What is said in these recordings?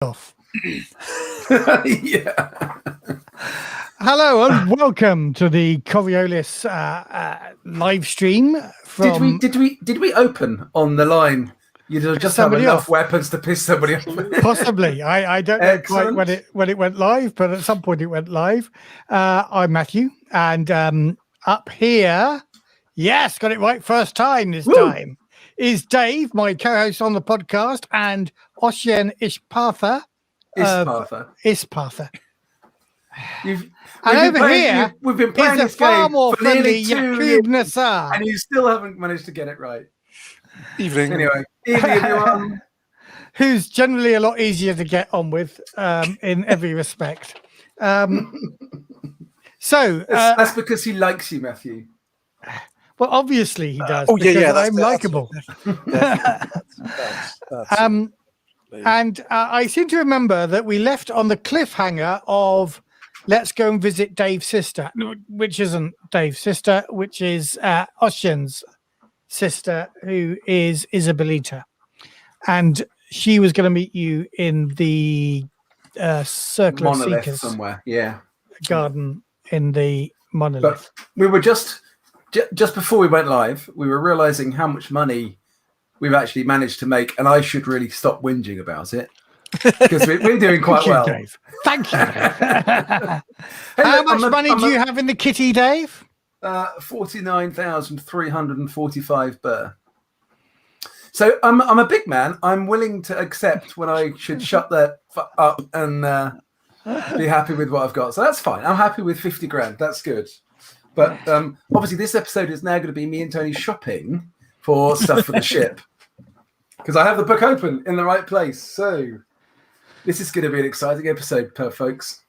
off. Yeah. Hello and welcome to the Coriolis live stream. From Did we open on the line? You just have enough weapons to piss somebody off. Possibly. I don't know quite when it went live, but at some point it went live. I'm Matthew, and up here, yes, got it right first time this time, is Dave, my co-host on the podcast, and Oshian Ishpatha. Ishpatha. We've been playing this game for nearly 2 years, Nassar. and you still haven't managed to get it right. Evening. Anyway, evening everyone. Who's generally a lot easier to get on with in every respect. So that's because he likes you, Matthew. Well, obviously he does. I'm likable. And I seem to remember that we left on the cliffhanger of let's go and visit Dave's sister, which isn't Dave's sister, which is Oshian's sister, who is Isabelita. And she was going to meet you in the Circle of Seekers somewhere, garden in the Monolith. But we were just before we went live, we were realizing how much money we've actually managed to make, and I should really stop whinging about it because we're doing quite well. Dave. Thank you. How much money do you have in the kitty, Dave? 49,345 burr. So I'm a big man. I'm willing to accept when I should shut that up and be happy with what I've got. So that's fine. I'm happy with 50 grand. That's good. But obviously this episode is now going to be me and Tony shopping for stuff for the ship because I have the book open in the right place. So this is going to be an exciting episode, folks.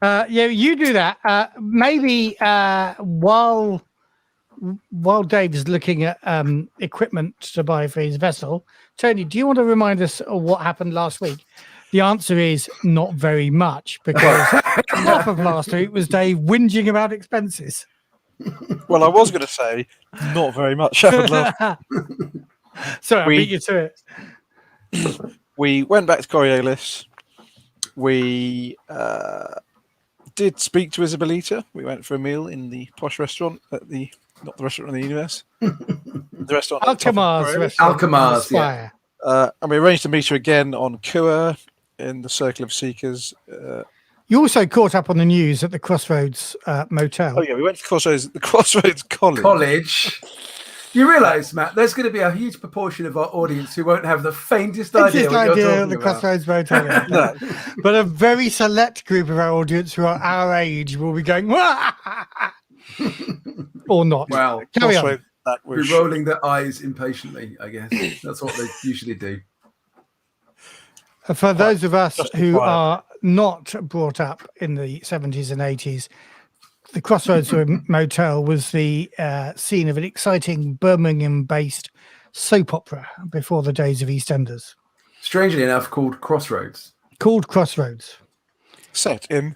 You do that. Maybe while Dave is looking at equipment to buy for his vessel, Tony, do you want to remind us of what happened last week? The answer is not very much, because half of last week was Dave whinging about expenses. Well, I was going to say not very much happened last. Sorry, I beat you to it. We went back to Coriolis. We did speak to Isabelita. We went for a meal in the posh restaurant at not the restaurant in the universe. The restaurant Alchemars, yeah. And we arranged to meet her again on Kua in the Circle of Seekers. You also caught up on the news at the Crossroads Motel. Oh yeah, we went to the Crossroads College. You realise, Matt, there's going to be a huge proportion of our audience who won't have the faintest idea what you're talking of the about. Crossroads Motel. No. But a very select group of our audience who are our age will be going, or not. Well, carry on. We're rolling their eyes impatiently, I guess. That's what they usually do. For those of us who are not brought up in the 70s and 80s, the Crossroads Motel was the scene of an exciting Birmingham-based soap opera before the days of EastEnders. Strangely enough, called Crossroads. Set in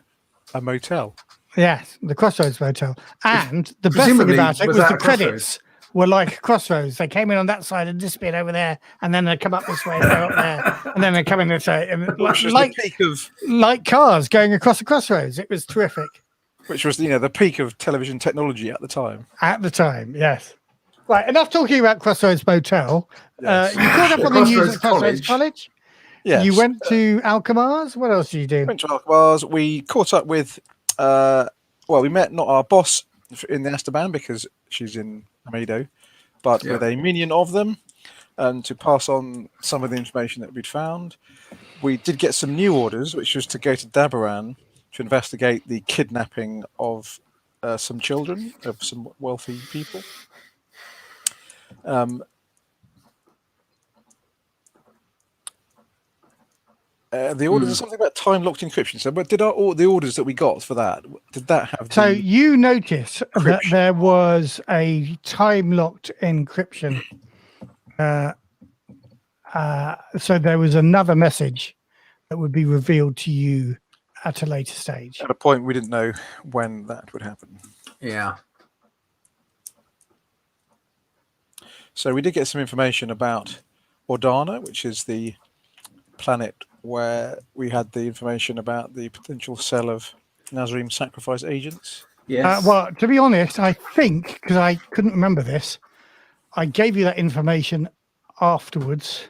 a motel. Yes, the Crossroads Motel. And the best thing about it was the credits were like Crossroads. They came in on that side and disappeared over there, and then they come up this way and go up there, and then they come in this way. And like cars going across the crossroads. It was terrific. Which was, the peak of television technology at the time. At the time, yes. Right, enough talking about Crossroads Motel. Yes. You caught up on the news at Crossroads College. Yes. You went to Alchemars. What else did you do? Went to Alchemars. We caught up with, we met not our boss in the Esteban because she's in Amido, but with a minion of them, and to pass on some of the information that we'd found. We did get some new orders, which was to go to Dabaran to investigate the kidnapping of some children of some wealthy people. The orders are something about time-locked encryption. So, but did the orders that we got for that, did that have? So you noticed that there was a time-locked encryption. So there was another message that would be revealed to you at a later stage. At a point we didn't know when that would happen. Yeah. So we did get some information about Ordana, which is the planet where we had the information about the potential sale of Nazarene sacrifice agents? Yes. Well, to be honest, I think, because I couldn't remember this, I gave you that information afterwards.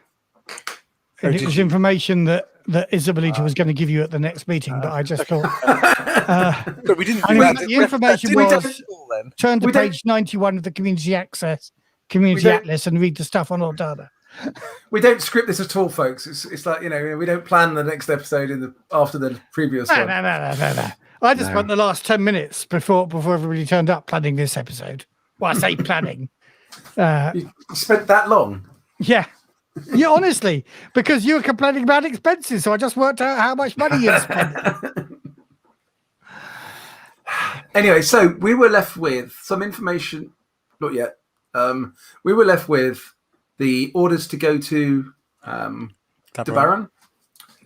And it was information that Isabelita was going to give you at the next meeting, but I just thought... But we didn't. I mean, the information was then. turn to We don't- page 91 of the Community Atlas and read the stuff on Ordana. We don't script this at all, folks. It's like, we don't plan the next episode after the previous No. one. I just spent the last 10 minutes before everybody turned up planning this episode. Well, I say planning. You spent that long? Yeah. Yeah, honestly, because you were complaining about expenses, so I just worked out how much money you spent. Anyway, so we were left with some information. Not yet. We were left with the orders to go to Debaran.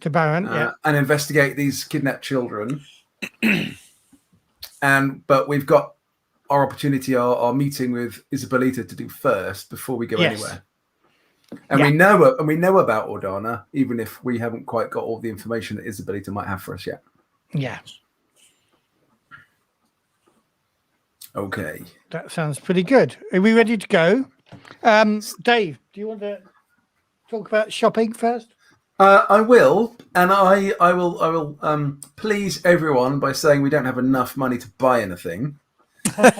To Baron, yeah. And investigate these kidnapped children. But we've got our opportunity, our meeting with Isabelita to do first before we go anywhere. And we know about Ordana, even if we haven't quite got all the information that Isabelita might have for us yet. Yeah. Okay. That sounds pretty good. Are we ready to go? Dave, do you want to talk about shopping first? I will, and I will please everyone by saying we don't have enough money to buy anything.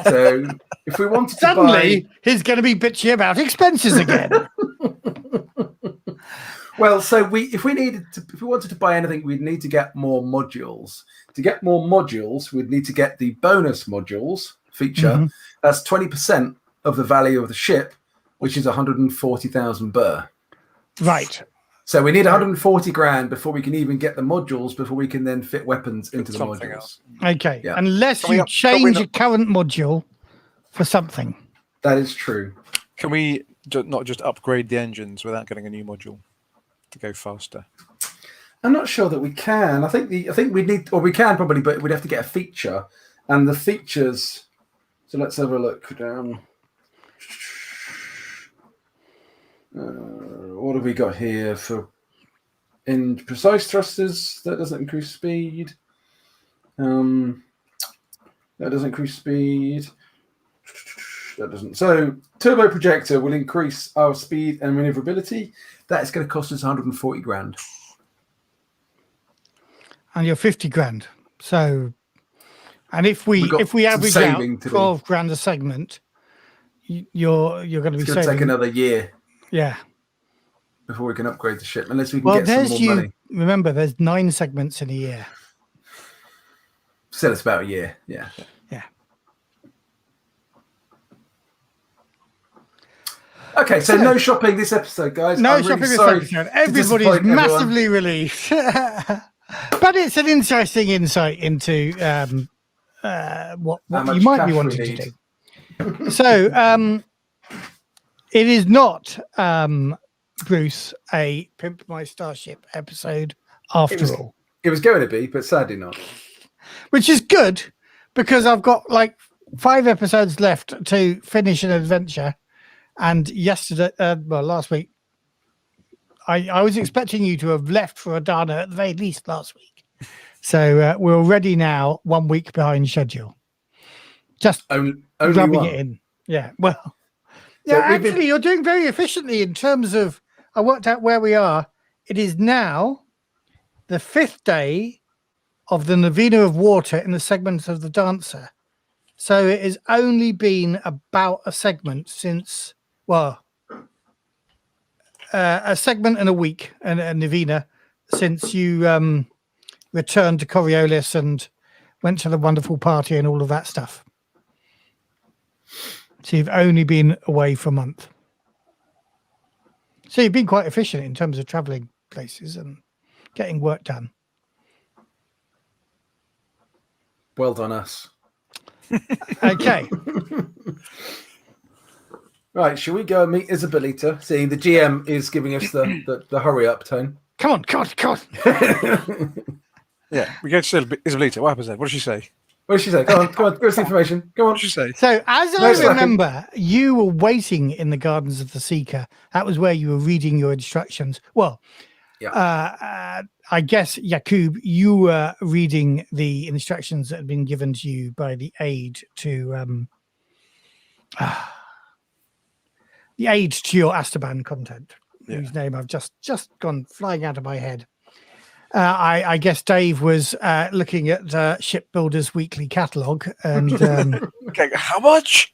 So if we wanted Suddenly, to buy, he's going to be bitchy about expenses again. well, so if we wanted to buy anything, we'd need to get more modules. To get more modules, we'd need to get the bonus modules feature. Mm-hmm. That's 20% of the value of the ship, which is 140,000 burr. Right. So we need 140 grand before we can even get the modules, before we can then fit weapons into the something modules. else. Okay. Yeah. Unless Can we you up- can we change not- your current module for something. That is true. Can we not just upgrade the engines without getting a new module to go faster? I'm not sure that we can. I think we need, or we can probably, but we'd have to get a feature, and the features. So let's have a look down. What have we got here for in precise thrusters? That doesn't increase speed. That doesn't increase speed. That doesn't. So turbo projector will increase our speed and maneuverability. That is going to cost us 140 grand. And you're 50 grand. So, and if we We've got some average out saving to do. 12 grand a segment, you're going to be It's going to saving. take another year Yeah. before we can upgrade the ship, unless we can Well, get some there's more money. Remember, there's 9 segments in a year. Still, it's about a year. Yeah. Yeah. Okay, so no shopping this episode, guys. No I'm shopping really this sorry episode. to Everybody's disappoint everyone. massively relieved. But it's an interesting insight into what much you might be cash we wanting to need. do. So it is not, Bruce, a Pimp My Starship episode after all. It was going to be, but sadly not. Which is good, because I've got like 5 episodes left to finish an adventure. And last week, I was expecting you to have left for Ordana at the very least last week. So we're already now 1 week behind schedule. Just Only rubbing one. it in. Yeah, well. So Yeah, we've been- actually, you're doing very efficiently in terms of, I worked out where we are. It is now the 5th day of the novena of water in the segment of the dancer. So it has only been about a segment since, a segment and a week and a novena since you returned to Coriolis and went to the wonderful party and all of that stuff. So you've only been away for a month. So you've been quite efficient in terms of traveling places and getting work done. Well done, us. Okay. Right, shall we go and meet Isabelita? See, the GM is giving us the hurry up tone. Come on. Yeah, we go to Isabelita. What happens then? What does she say? What did she say? Go on, give us the information. Go on. What does she say? So as No I slacking. remember, you were waiting in the Gardens of the Seeker. That was where you were reading your instructions. Well, I guess, Yaqub, you were reading the instructions that had been given to you by the aide to your Astaban content, whose name I've just gone flying out of my head. I guess Dave was looking at Shipbuilder's weekly catalogue and Okay, how much?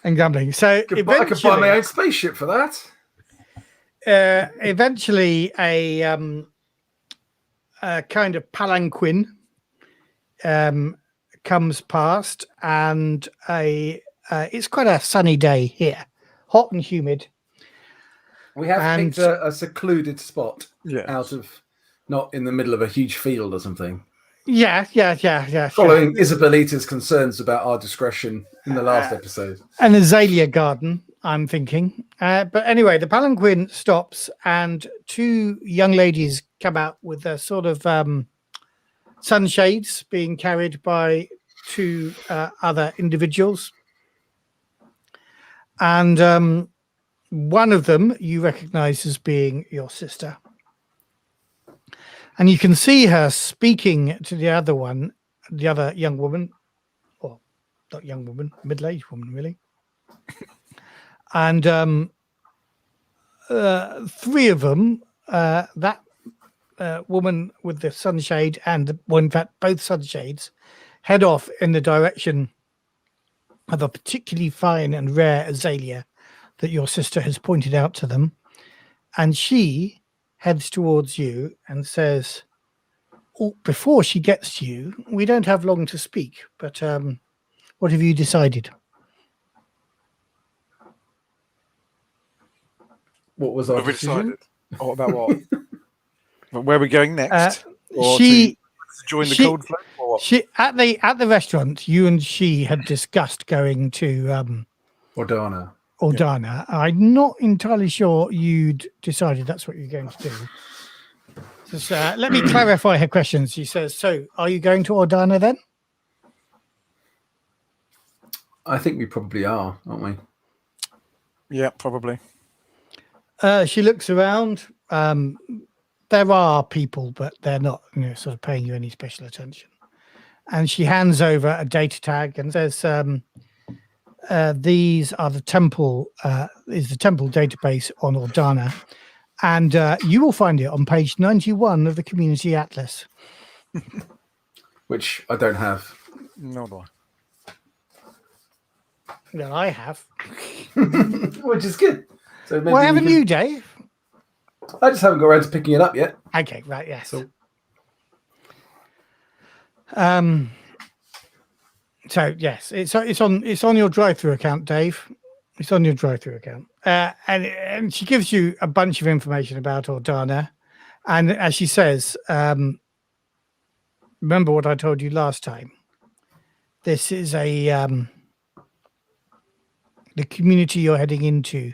and gambling. So I could buy my own spaceship for that. Eventually, a kind of palanquin comes past, and it's quite a sunny day here, hot and humid. We have picked a secluded spot out of, not in the middle of a huge field or something. Yeah. Following Isabelita's concerns about our discretion in the last episode. An azalea garden, I'm thinking. But anyway, the palanquin stops and two young ladies come out with a sort of sunshades being carried by two other individuals. And one of them you recognize as being your sister. And you can see her speaking to the other young woman, or not young woman, middle-aged woman, really. And three of them, that woman with the sunshade and, in fact, both sunshades, head off in the direction of a particularly fine and rare azalea that your sister has pointed out to them. And she heads towards you and says, before she gets to you, we don't have long to speak, but what have you decided? What was our decision? Oh, about what? Where are we going next? She to join the cold flow? Or what? She at the restaurant, you and she had discussed going to Ordana. Yeah. I'm not entirely sure you'd decided that's what you're going to do. Just, let me clarify her question. She says, so are you going to Ordana then? I think we probably are, aren't we? Yeah, probably. She looks around. There are people, but they're not sort of paying you any special attention. And she hands over a data tag and says, these are the temple database on Ordana, and you will find it on page 91 of the Community Atlas, which I don't have. No, do I? Well, I have. Which is good. So maybe why haven't you, Dave? I just haven't got around to picking it up yet. Okay, right, yes. So yes, it's on your drive-through account, Dave. It's on your drive-through account, and she gives you a bunch of information about Ordana, and as she says, remember what I told you last time. This is the community you're heading into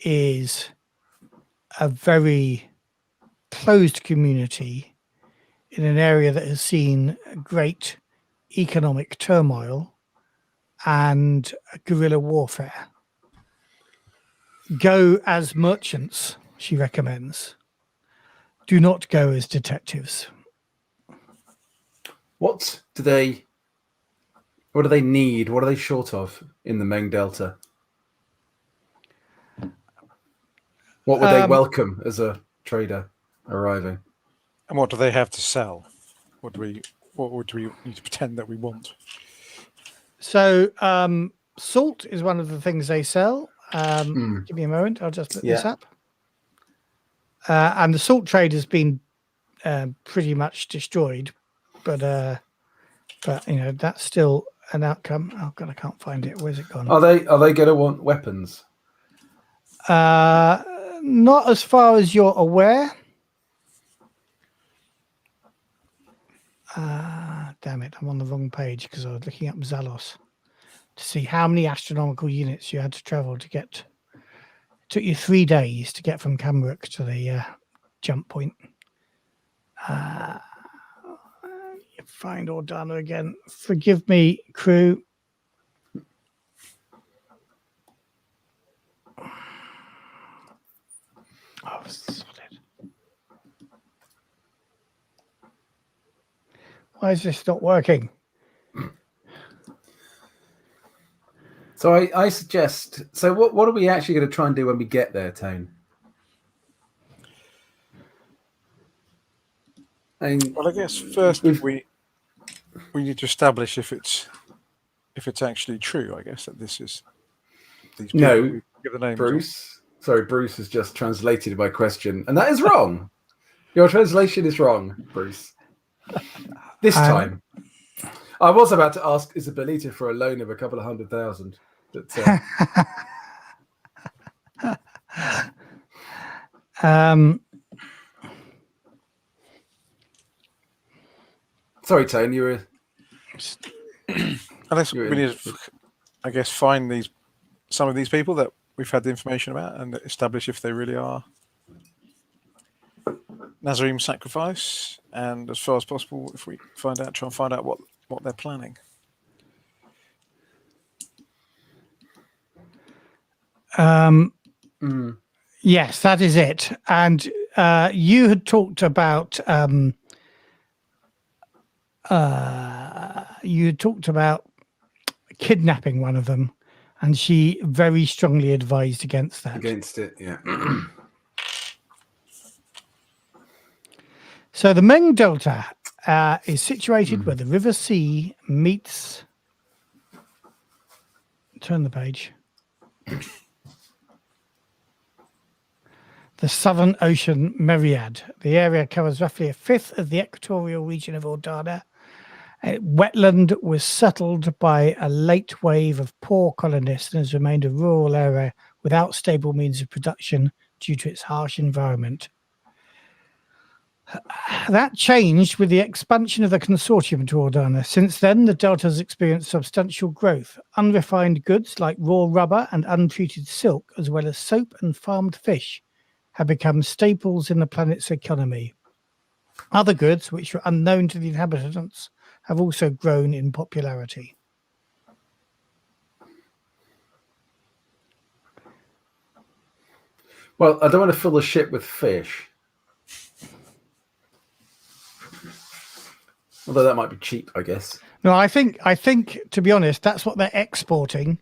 is a very closed community in an area that has seen great economic turmoil and guerrilla warfare. Go as merchants, she recommends. Do not go as detectives. What do they need? What are they short of in the Meng Delta? What would they welcome as a trader arriving? And what do they have to sell? What would we need to pretend that we want? So salt is one of the things they sell. Give me a moment. I'll just look this up. And the salt trade has been pretty much destroyed, but that's still an outcome. Oh God, I can't find it. Where's it gone? Are they going to want weapons? Not as far as you're aware. Damn it, I'm on the wrong page because I was looking up Zalos to see how many astronomical units you had to travel to get. It took you 3 days to get from Camrook to the jump point. You find Ordana again. Forgive me, crew. Oh, solid. Why is this not working? So I suggest. So what are we actually going to try and do when we get there, Tone? Well, I guess first we need to establish if it's actually true. I guess that this is these people. No, we give the names Bruce. Sorry, Bruce has just translated my question, and that is wrong. Your translation is wrong, Bruce. This time, I was about to ask Isabelita for a loan of a couple of $100,000. But, sorry, Tone, you were. Unless we need to, I guess, find some of these people that we've had the information about and establish if they really are Nazarene sacrifice, and as far as possible, if we try and find out what they're planning. Yes, that is it. And you had talked about kidnapping one of them, and she very strongly advised against that. Against it, yeah. So the Meng Delta is situated where the River Sea meets. Turn the page. The Southern Ocean Myriad. The area covers roughly a fifth of the equatorial region of Ordana. Wetland was settled by a late wave of poor colonists and has remained a rural area without stable means of production due to its harsh environment. That changed with the expansion of the consortium to Ordana. Since then, the delta has experienced substantial growth. Unrefined goods like raw rubber and untreated silk, as well as soap and farmed fish, have become staples in the planet's economy. Other goods, which were unknown to the inhabitants, have also grown in popularity. Well, I don't want to fill the ship with fish. Although that might be cheap, I guess. No, I think to be honest, that's what they're exporting.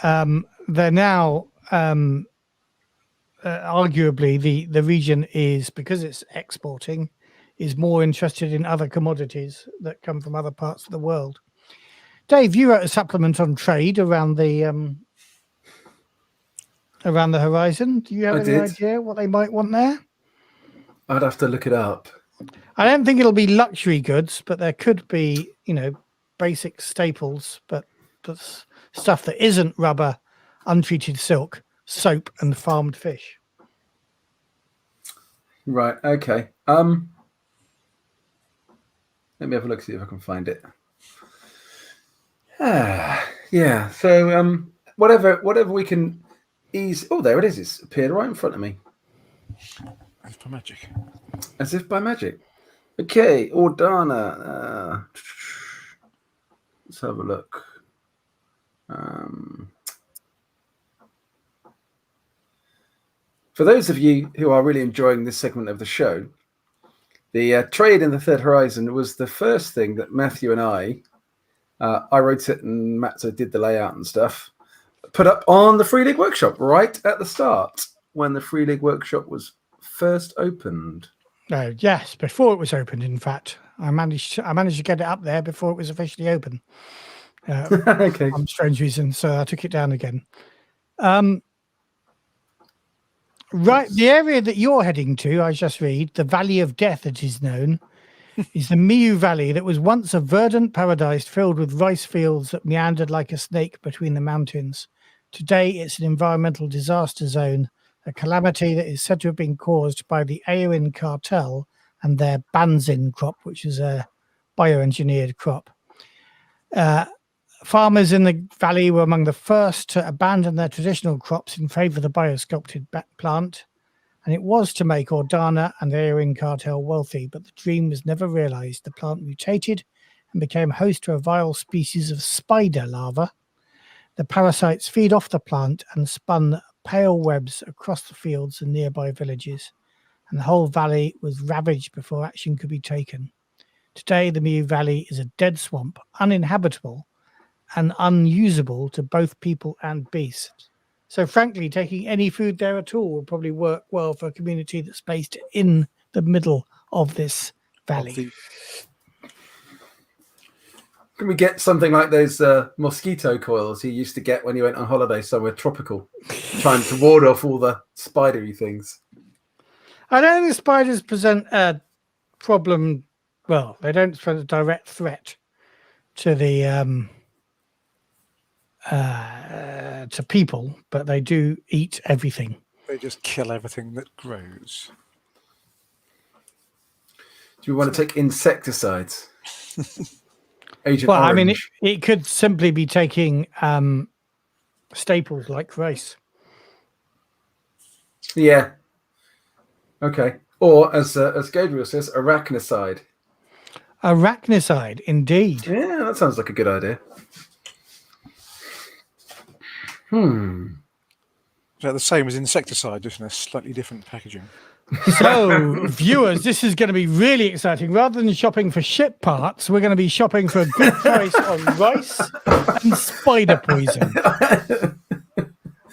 They're now arguably the region is, because it's exporting, is more interested in other commodities that come from other parts of the world. Dave, you wrote a supplement on trade around the horizon. Do you have any idea what they might want there? I'd have to look it up. I don't think it'll be luxury goods, but there could be, basic staples, but stuff that isn't rubber, untreated silk, soap, and farmed fish. Right. Okay. Let me have a look, see if I can find it. Yeah. So whatever we can ease. Oh, there it is. It's appeared right in front of me. As by magic. As if by magic. Okay, Ordana. Let's have a look. For those of you who are really enjoying this segment of the show, the trade in the Third Horizon was the first thing that Matthew and I wrote it and Matzo did the layout and stuff, put up on the Free League Workshop right at the start when the Free League Workshop was first opened. Yes, before it was opened. In fact, I managed to get it up there before it was officially open. Okay. For strange reasons, so I took it down again. Right, the area that you're heading to, I just read, the Valley of Death, it is known, is the Miu Valley that was once a verdant paradise filled with rice fields that meandered like a snake between the mountains. Today, it's an environmental disaster zone, a calamity that is said to have been caused by the Aoin cartel and their Banzin crop, which is a bioengineered crop. Farmers in the valley were among the first to abandon their traditional crops in favor of the biosculpted plant, and it was to make Ordana and the Aoin cartel wealthy, but the dream was never realized. The plant mutated and became host to a vile species of spider larva. The parasites feed off the plant and spun pale webs across the fields and nearby villages, and the whole valley was ravaged before action could be taken. Today, the Mew Valley is a dead swamp, uninhabitable and unusable to both people and beasts. So, frankly, taking any food there at all would probably work well for a community that's based in the middle of this valley. Can we get something like those mosquito coils you used to get when you went on holiday somewhere tropical, trying to ward off all the spidery things? I don't think spiders present a problem. Well, they don't present a direct threat to the to people, but they do eat everything. They just kill everything that grows. Do you want to take insecticides? Agent Well, Orange. I mean, it could simply be taking staples like rice. Yeah. Okay. Or as Gabriel says, arachnicide. Arachnicide, indeed. Yeah, that sounds like a good idea. Is that the same as insecticide, just in a slightly different packaging? So, viewers, this is going to be really exciting. Rather than shopping for ship parts, we're going to be shopping for a good price on rice and spider poison.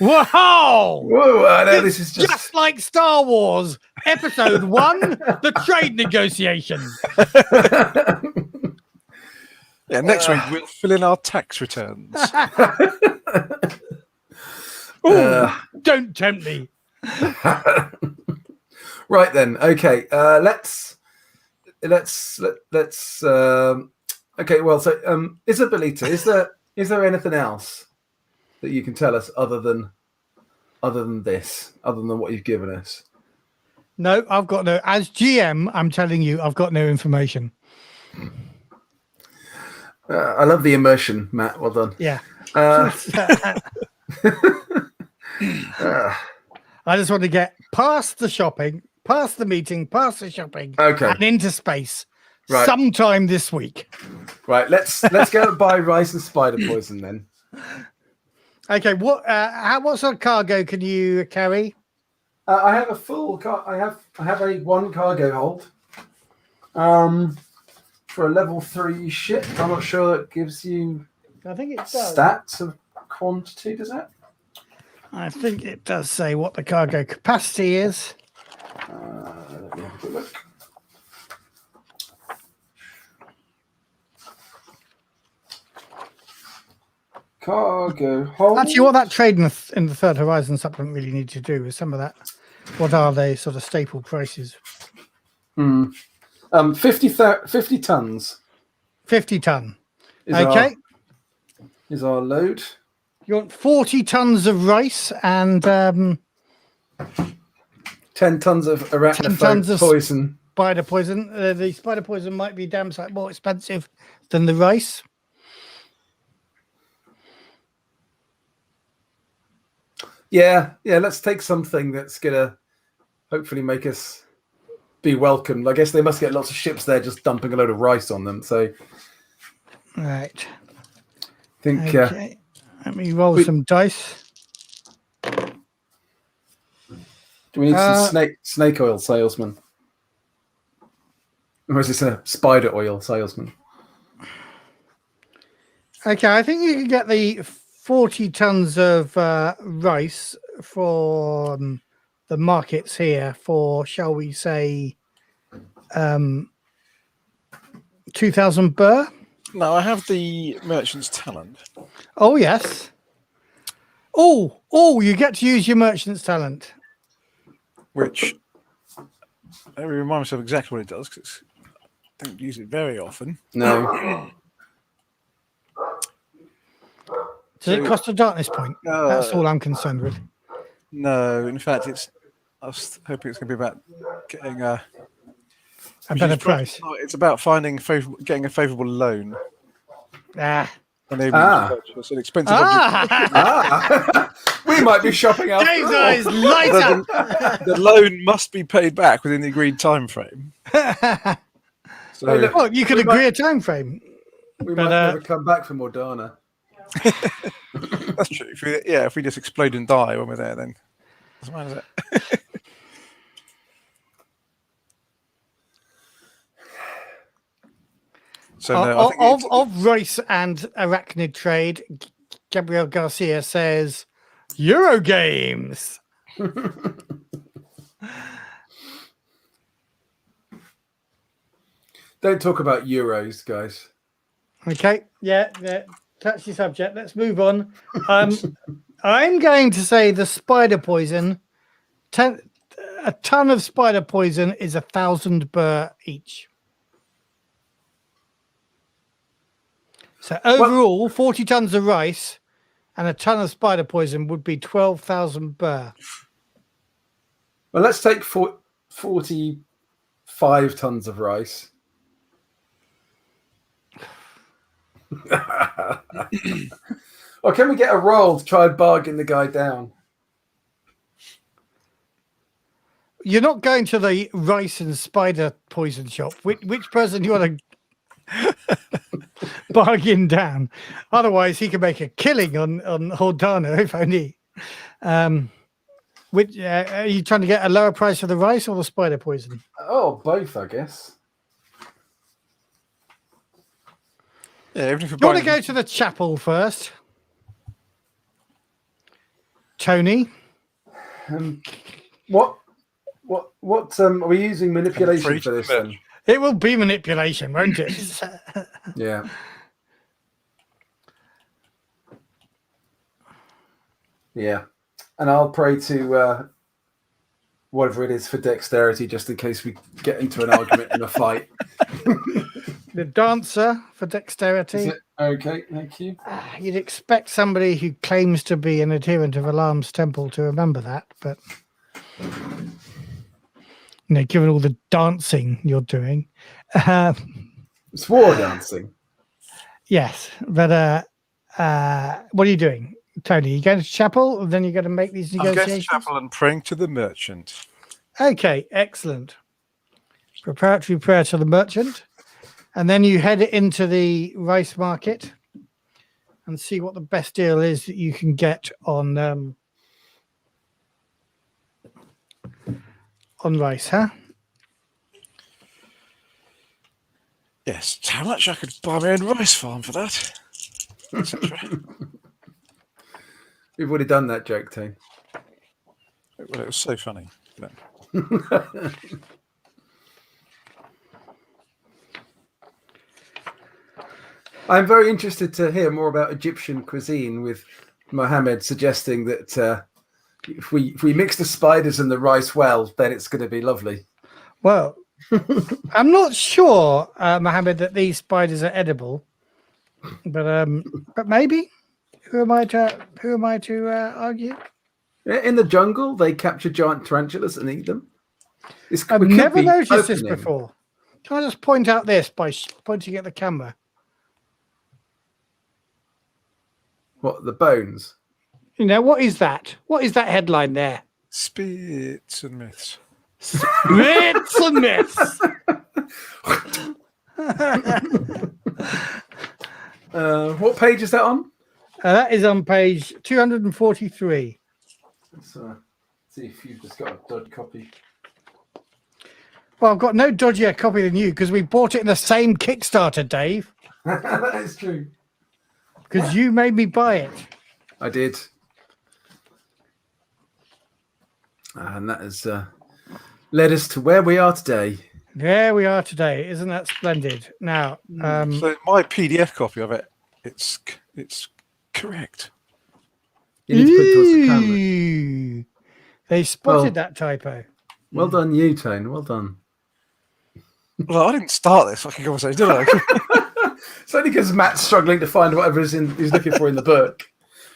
Wow! Whoa! I know this is just like Star Wars Episode 1, the trade negotiation. Yeah, next week we'll fill in our tax returns. Ooh, don't tempt me. Right then. Okay. Let's. Okay. Well, so Isabelita, is there anything else that you can tell us other than this, other than what you've given us? No, I've got no. As GM, I'm telling you, I've got no information. I love the immersion, Matt. Well done. Yeah. I just want to get past the shopping, past the meeting, past the shopping, and into space sometime this week. Right. Let's go and buy rice and spider poison then. Okay. What sort of cargo can you carry? I have a full car. I have a one cargo hold. For a level 3 ship. I'm not sure that gives you. I think it does. Stats of quantity. Does that? I think it does say what the cargo capacity is. Let me have a quick look. Cargo hold. Actually, what that trade in the Third Horizon supplement really need to do is some of that. What are they sort of staple prices? 50 tons. 50 ton. Okay. Is our load. You want 40 tons of rice and 10 tons of arachnophobe poison. Spider poison. The spider poison might be damn sight more expensive than the rice. Yeah. Let's take something that's gonna hopefully make us be welcomed. I guess they must get lots of ships there just dumping a load of rice on them. So, right. I think. Okay. Let me roll some dice. Do we need some snake oil salesman? Or is this a spider oil salesman? Okay, I think you can get the 40 tons of rice for the markets here for, shall we say, 2,000 burr. No, I have the merchant's talent. Oh, yes. Oh, you get to use your merchant's talent. Which, I remind myself exactly what it does, because I don't use it very often. No. Does it cost a darkness point? That's all I'm concerned with. No, in fact, I was hoping it's going to be about getting a better price. It's about getting a favourable loan. It's an expensive object. We might be shopping out. Dave's eyes light up. The loan must be paid back within the agreed time frame. Well, you could agree a time frame. We might never come back from Ordana. That's true. If we just explode and die when we're there, then doesn't matter, does it? So no, I think of race and arachnid trade, Gabriel Garcia says Eurogames. Don't talk about Euros, guys. Okay, yeah, touchy subject. Let's move on. I'm going to say the spider poison. A ton of spider poison is 1,000 burr each. So overall, 40 tons of rice and a ton of spider poison would be 12,000 burr. Well, let's take 45 tons of rice. Or can we get a roll to try and bargain the guy down? You're not going to the rice and spider poison shop. Which person do you want to bargain down? Otherwise, he can make a killing on Ordana, if only. Are you trying to get a lower price for the rice or the spider poison? Oh, both, I guess. yeah, even if Do you want to go to the chapel first? Tony? What are we using manipulation for this then? It will be manipulation, won't it? Yeah. Yeah. And I'll pray to whatever it is for dexterity, just in case we get into an argument in a fight. The dancer for dexterity. Is it? Okay, thank you. You'd expect somebody who claims to be an adherent of Alarm's Temple to remember that, but given all the dancing you're doing. It's war dancing. Yes, but what are you doing, Tony? You going to chapel, and then you're going to make these negotiations? I'm going to chapel and praying to the merchant. Okay, excellent. Preparatory prayer to the merchant. And then you head into the rice market and see what the best deal is that you can get on rice, huh? Yes. How much I could buy my own rice farm for that? Etc. We've already done that joke, Tone. Well, it was so funny. No. I'm very interested to hear more about Egyptian cuisine, with Mohammed suggesting that if we mix the spiders and the rice well, then it's going to be lovely. Well, I'm not sure, Mohammed, that these spiders are edible, but maybe. Who am I to argue? In the jungle, they capture giant tarantulas and eat them. I've never noticed this before. Can I just point out this by pointing at the camera? What, the bones? What is that? What is that headline there? Spits and myths. Spits and myths. What page is that on? That is on page 243. Let's see if you've just got a dud copy. Well, I've got no dodgier copy than you because we bought it in the same Kickstarter, Dave. That is true. Because you made me buy it. I did. And that has led us to where we are today. There we are today. Isn't that splendid? Now, so my PDF copy of it, it's correct. You need to put it towards the camera. They spotted that typo. Well done, you, Tone. Well done. Well, I didn't start this fucking conversation, did I? It's only because Matt's struggling to find whatever he's looking for in the book.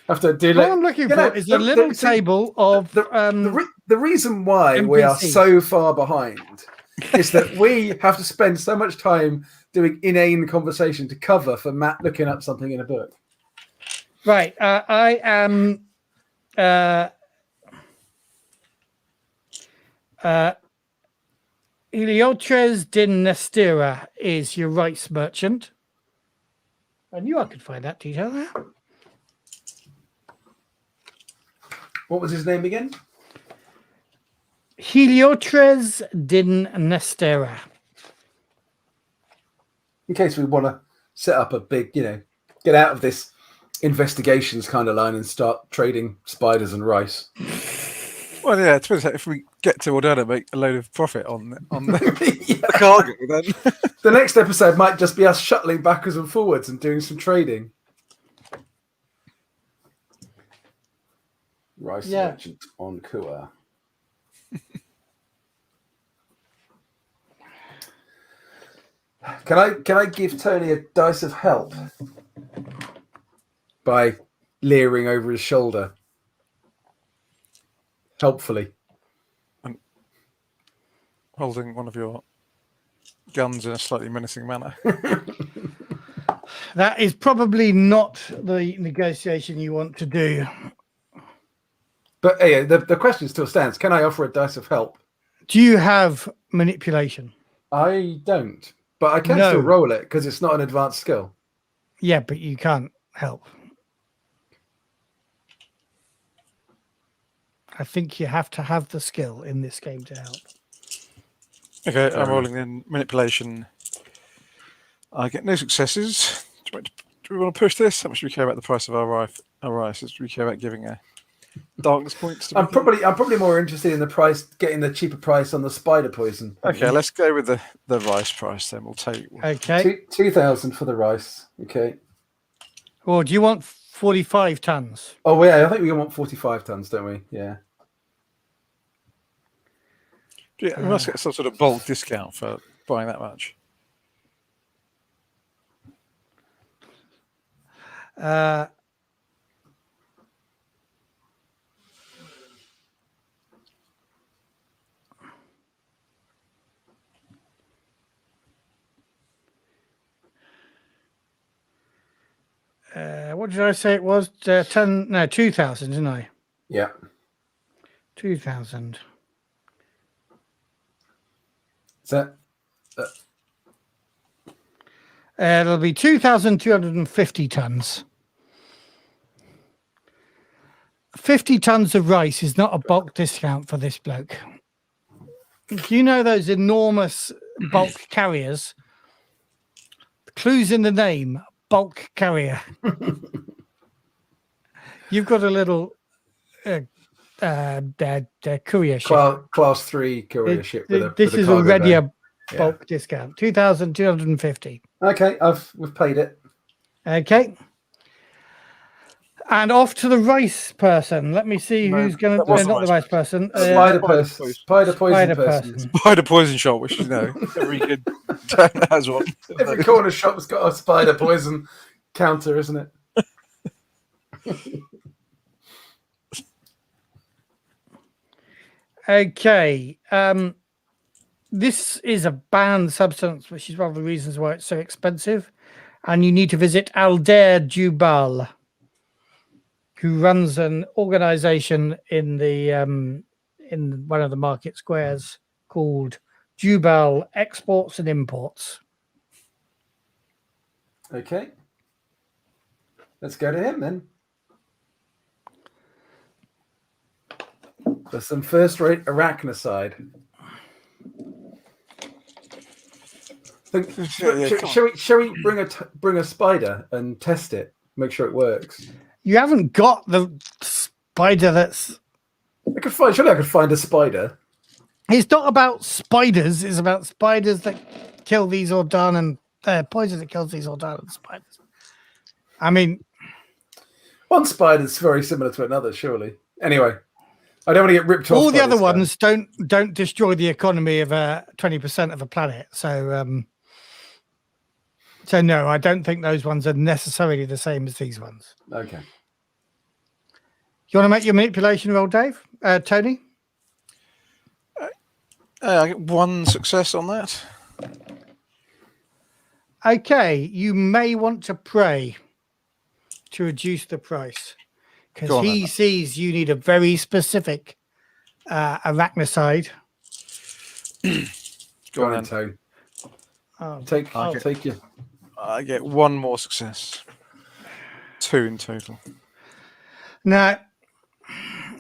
Have to do. What I'm looking for is a little table of the reason why NPCs. we are so far behind is that we have to spend so much time doing inane conversation to cover for Matt looking up something in a book. Right. I am Heliotres de Nestera is your rice merchant. I knew I could find that detail there. What was his name again? Heliotres din Nestera. In case we want to set up a big, get out of this investigations kind of line and start trading spiders and rice. Well, yeah, it depends if we get to Ordana, make a load of profit on the cargo, then the next episode might just be us shuttling backwards and forwards and doing some trading. Rice merchant on Kua. Can I give Tony a dice of help by leering over his shoulder? Helpfully. And holding one of your guns in a slightly menacing manner. That is probably not the negotiation you want to do. But yeah, the question still stands. Can I offer a dice of help? Do you have manipulation? I don't. But I can still roll it because it's not an advanced skill. Yeah, but you can't help. I think you have to have the skill in this game to help. Okay, I'm rolling in manipulation. I get no successes. Do we want to push this? How much do we care about the price of our rice? Do we care about giving a darkness points? I'm probably more interested in the price, getting the cheaper price on the spider poison. Okay, let's go with the rice price then. We'll take. Okay. 2,000 for the rice. Okay. Or do you want 45 tons? Oh yeah, I think we want 45 tons, don't we? Yeah. Yeah, we must get some sort of bulk discount for buying that much. What did I say it was? 2,000, didn't I? Yeah. 2,000. Is that? It'll be 2,250 tons. 50 tons of rice is not a bulk discount for this bloke. Do you know those enormous bulk carriers? The clue's in the name, bulk carrier. You've got a little courier ship. Class 3 courier ship. This is already a bulk discount. 2,250. Okay, we've paid it. Okay. And off to the rice person. Let me see who's going to... not the rice person. Spider poison person. Spider poison shop, which is every good town has one. Every corner shop's got a spider poison counter, isn't it? Okay. This is a banned substance, which is one of the reasons why it's so expensive. And you need to visit Aldair Jubal, who runs an organization in one of the market squares called Jubal Exports and Imports. Okay. Let's go to him then. For some first-rate arachnocide. Shall we bring a spider and test it? Make sure it works. You haven't got the spider that's... Surely I could find a spider. It's not about spiders. It's about spiders that kill these Ordana poison that kills these Ordana spiders. I mean... One spider's very similar to another, surely. Anyway, I don't want to get ripped off. All the other ones don't destroy the economy of 20% of a planet. So no, I don't think those ones are necessarily the same as these ones. Okay. You want to make your manipulation roll, Dave? Tony? I get one success on that. Okay, you may want to pray to reduce the price because he sees you need a very specific arachnocide. Go on, Tony. Take you. I get one more success. 2 in total. Now,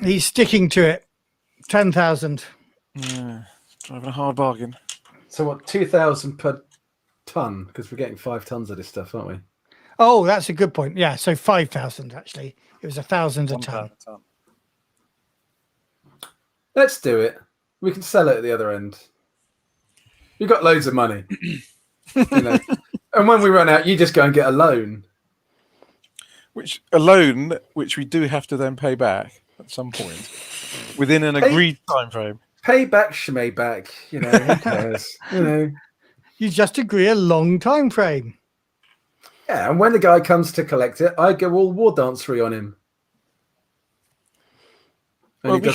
He's sticking to it. 10,000. Yeah, driving a hard bargain. So what? 2,000 per ton, because we're getting 5 tons of this stuff, aren't we? Oh, that's a good point. Yeah, so 5,000 actually. It was 1,000 a £1 ton. a ton. Let's do it. We can sell it at the other end. You've got loads of money. And when we run out, you just go and get a loan. Which we do have to then pay back at some point within an agreed time frame. Pay back, shmay back. Who cares? You just agree a long time frame. Yeah, and when the guy comes to collect it, I go all war dancery on him. And Well, we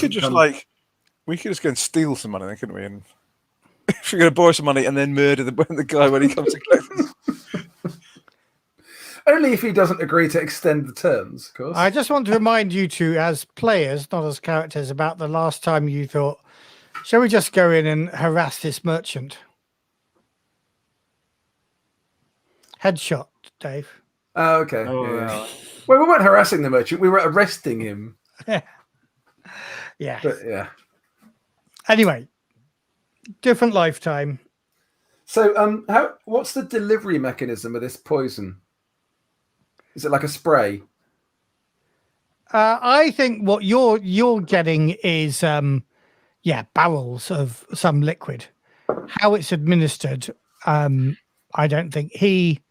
could just go and steal some money, then, couldn't we? And if we're going to borrow some money and then murder the guy when he comes to collect it. Only if he doesn't agree to extend the terms, of course. I just want to remind you two, as players, not as characters, about the last time you thought, shall we just go in and harass this merchant? Headshot, Dave. Oh, okay. Oh, yeah. Well, we weren't harassing the merchant. We were arresting him. Yeah. But, yeah. Anyway, different lifetime. So, what's the delivery mechanism of this poison? Is it like a spray? I think what you're getting is, barrels of some liquid. How it's administered, I don't think he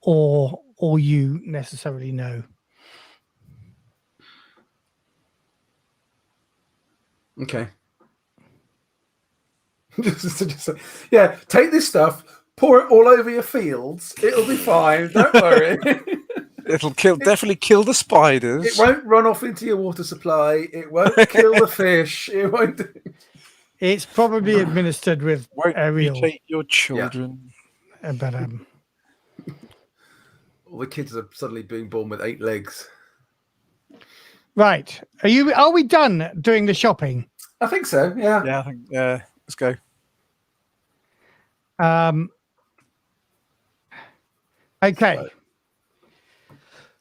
or you necessarily know. Okay. Yeah, take this stuff, pour it all over your fields. It'll be fine. Don't worry. It'll definitely kill the spiders. It won't run off into your water supply. It won't kill the fish. It won't. It's probably administered with aerial. You take your children. Yeah. But all the kids are suddenly being born with 8 legs. Right. Are we done doing the shopping? I think so. Yeah. Yeah, I think. Yeah. Let's go. Okay. Right.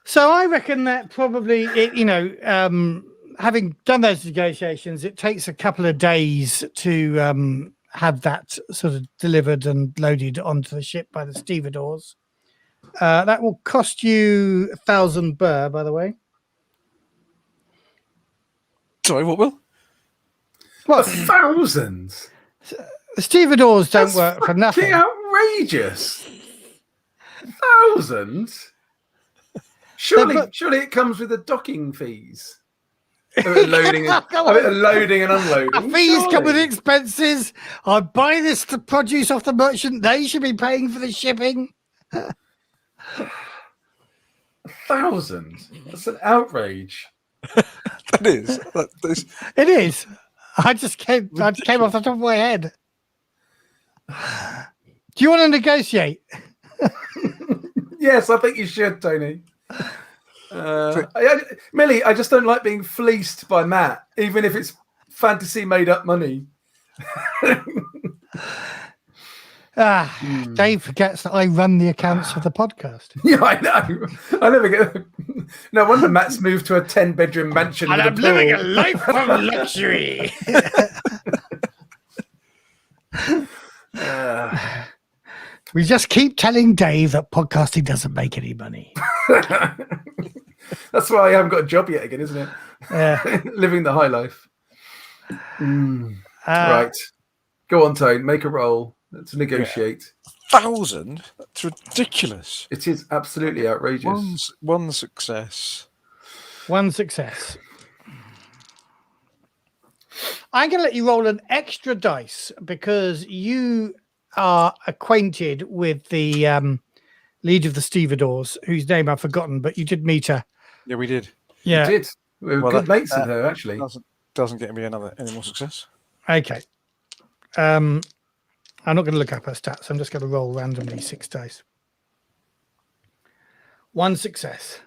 So I reckon that probably having done those negotiations, it takes a couple of days to have that sort of delivered and loaded onto the ship by the stevedores. That will cost you 1,000 burr, by the way. Sorry, what will? What, 1,000? The stevedores don't work for nothing. Outrageous. 1,000? Surely it comes with the docking fees. Loading and unloading. Fees come with expenses. I buy this to produce off the merchant. They should be paying for the shipping. 1,000? That's an outrage. That is. It is. I just came off the top of my head. Do you want to negotiate? Yes, I think you should, Tony. Millie, I just don't like being fleeced by Matt, even if it's fantasy made up money. Dave forgets that I run the accounts for the podcast. Yeah, I know. I never get. No wonder Matt's moved to a 10-bedroom mansion. And with I'm living a life of luxury. We just keep telling Dave that podcasting doesn't make any money. That's why I haven't got a job yet again, isn't it? Yeah. Living the high life. Right. Go on, Tone. Make a roll. Let's negotiate. 1,000? That's ridiculous. It is absolutely outrageous. One success. One success. I'm going to let you roll an extra dice because you are acquainted with the lead of the stevedores, whose name I've forgotten, but you did meet her. Yeah, we did. Yeah, We did. We were good mates with her, actually. Doesn't get me any more success. Okay. I'm not going to look up her stats. I'm just going to roll randomly 6 dice. 1 success.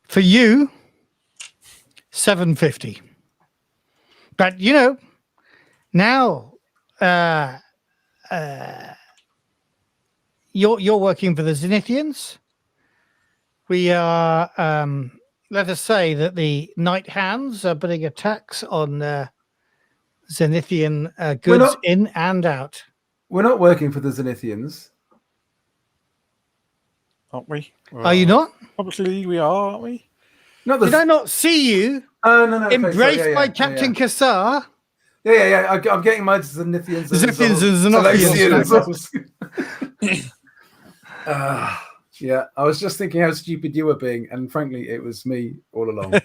For you, 750. But now you're working for the Zenithians. We are, let us say that the Night Hands are putting attacks on Zenithian goods in and out. We're not working for the Zenithians. Aren't we? Are you not? Obviously, we are, aren't we? Did I not see you? Oh, no. Embraced by Captain Kassar? Yeah. I'm getting my Zenithians. Zenithians and Zenithians. Yeah, I was just thinking how stupid you were being, and frankly, it was me all along.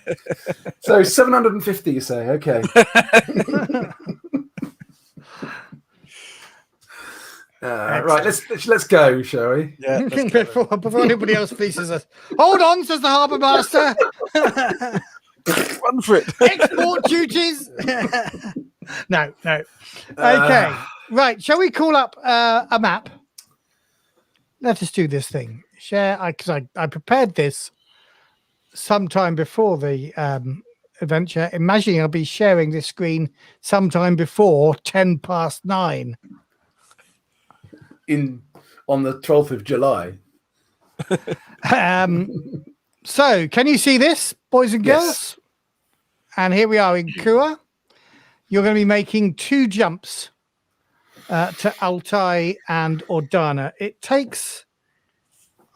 So 750, you say? Okay. Right, let's go, shall we? Yeah. Before anybody else fleeces us. Hold on, says the harbour master. Run for it. Export duties. No. Okay. Right. Shall we call up a map? Let us do this thing. Share. Because I prepared this sometime before the adventure. Imagining I'll be sharing this screen sometime before 9:10. On the 12th of July. So, can you see this, boys and girls? Yes. And here we are in Kua. You're going to be making 2 jumps to Altai and Ordana. It takes,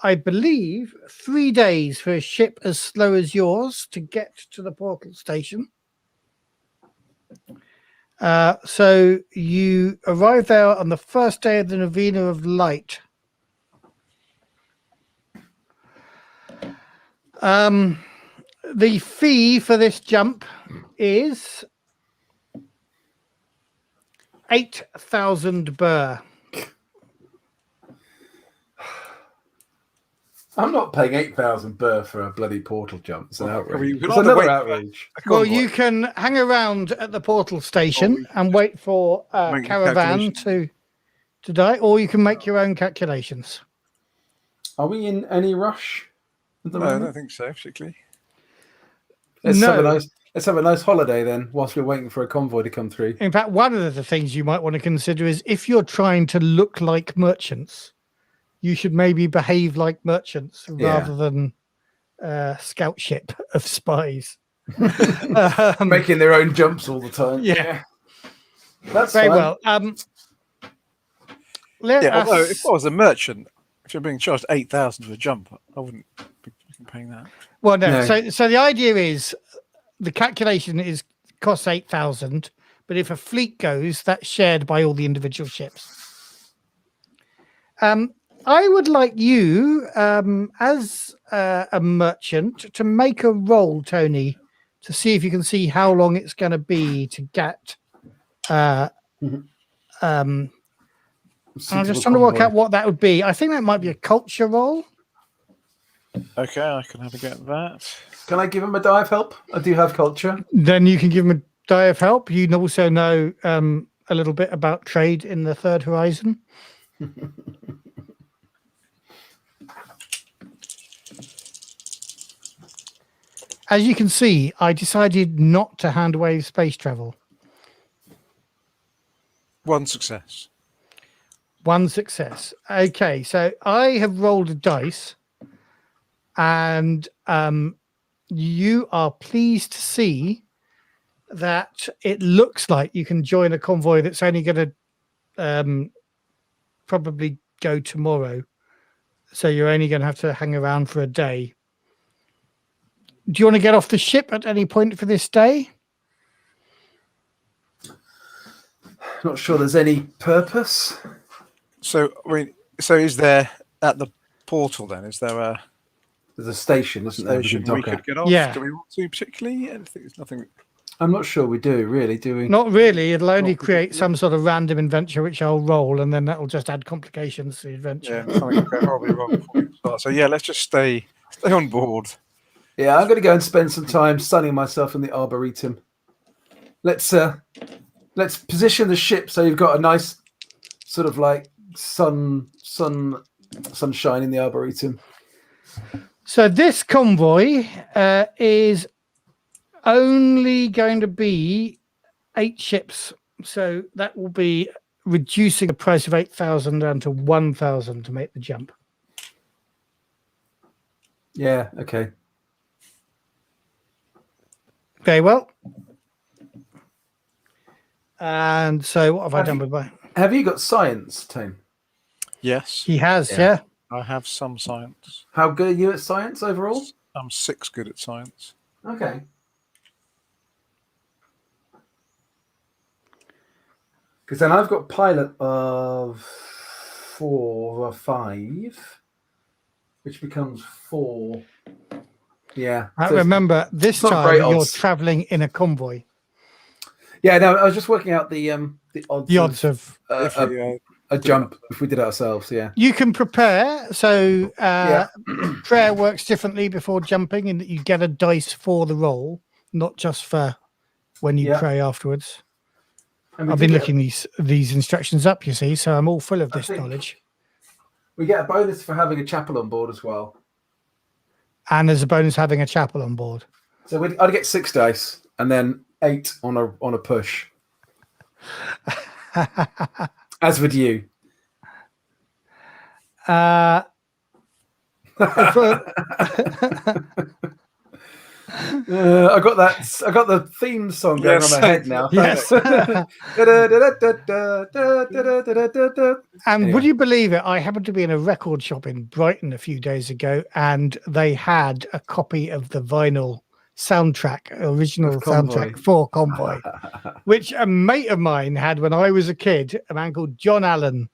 I believe, 3 days for a ship as slow as yours to get to the portal station. So you arrive there on the first day of the Novena of Light. The fee for this jump is 8,000 burr. I'm not paying 8,000 burr for a bloody portal jump. It's an outrage. It's another outrage. Well, you can hang around at the portal station and wait for a caravan to die, or you can make your own calculations. Are we in any rush? I don't think so, particularly. Let's have a nice holiday then, whilst we're waiting for a convoy to come through. In fact, one of the things you might want to consider is if you're trying to look like merchants, you should maybe behave like merchants rather than scout ship of spies. Making their own jumps all the time. Yeah. That's very fine. well. Although if I was a merchant, if you're being charged 8,000 for a jump, I wouldn't be paying that. Well, no. So the idea is the calculation is costs 8,000, but if a fleet goes, that's shared by all the individual ships. I would like you, as a merchant, to make a roll, Tony, to see if you can see how long it's going to be to get. I'm just trying to work out what that would be. I think that might be a culture roll. Okay, I can have a get at that. Can I give him a die of help? I do have culture. Then you can give him a die of help. You also know a little bit about trade in the Third Horizon. As you can see, I decided not to hand wave space travel. 1 success. 1 success. Okay, so I have rolled a dice, and you are pleased to see that it looks like you can join a convoy that's only going to probably go tomorrow. So you're only going to have to hang around for a day. Do you want to get off the ship at any point for this day? Not sure there's any purpose. So, is there at the portal then? Is there a? There's a station, isn't there? We could get off. Yeah. Do we want to particularly? I think there's nothing. I'm not sure we do, really, do we? Not really. It'll only create some sort of random adventure, which I'll roll, and then that'll just add complications to the adventure. Yeah, something will go horribly wrong before we start. So yeah, let's just stay on board. Yeah, I'm going to go and spend some time sunning myself in the Arboretum. Let's position the ship so you've got a nice sort of like sunshine in the Arboretum. So this convoy is only going to be 8 ships. So that will be reducing the price of 8,000 down to 1,000 to make the jump. Yeah. Okay. Very well. And so, what have I done with my? Have you got science, Tone? Yes, He has, Yeah. yeah. I have some science. How good are you at science overall? I'm 6 good at science. Okay. Because then I've got pilot of 4 or 5, which becomes 4. Yeah. I so it's- remember this it's not time great you're odds. traveling in a convoy. Yeah. No, I was just working out the odds. The odds of If we, a jump if we did it ourselves. Yeah. you can prepare. So Yeah. prayer works differently before jumping, in that you get a dice for the roll, not just for when you Yeah. pray afterwards. And we I've do been get- looking these instructions up, you see, so I'm all full of I this think- knowledge. We get a bonus for having a chapel on board as well. And there's a bonus having a chapel on board. So I'd get 6 dice and then 8 on a push. As would you. I got that. I got the theme song going Yes. on my head now. Yes. And would you believe it? I happened to be in a record shop in Brighton a few days ago, and they had a copy of the vinyl soundtrack, original Of Convoy. soundtrack for Convoy, which a mate of mine had when I was a kid. A man called John Allen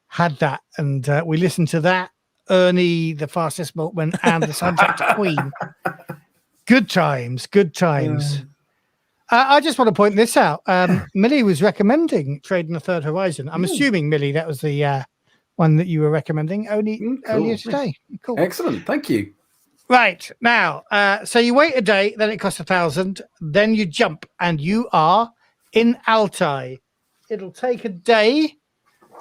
had that, and we listened to that, Ernie, the Fastest Milkman, and the soundtrack to Queen. Good times, good times. I just want to point this out. Millie was recommending Trade in the Third Horizon. I'm assuming, Millie, that was the one that you were recommending Cool. earlier today. Cool. Excellent. Thank you. Right. Now, so you wait a day, then it costs 1,000, then you jump, and you are in Altai. It'll take a day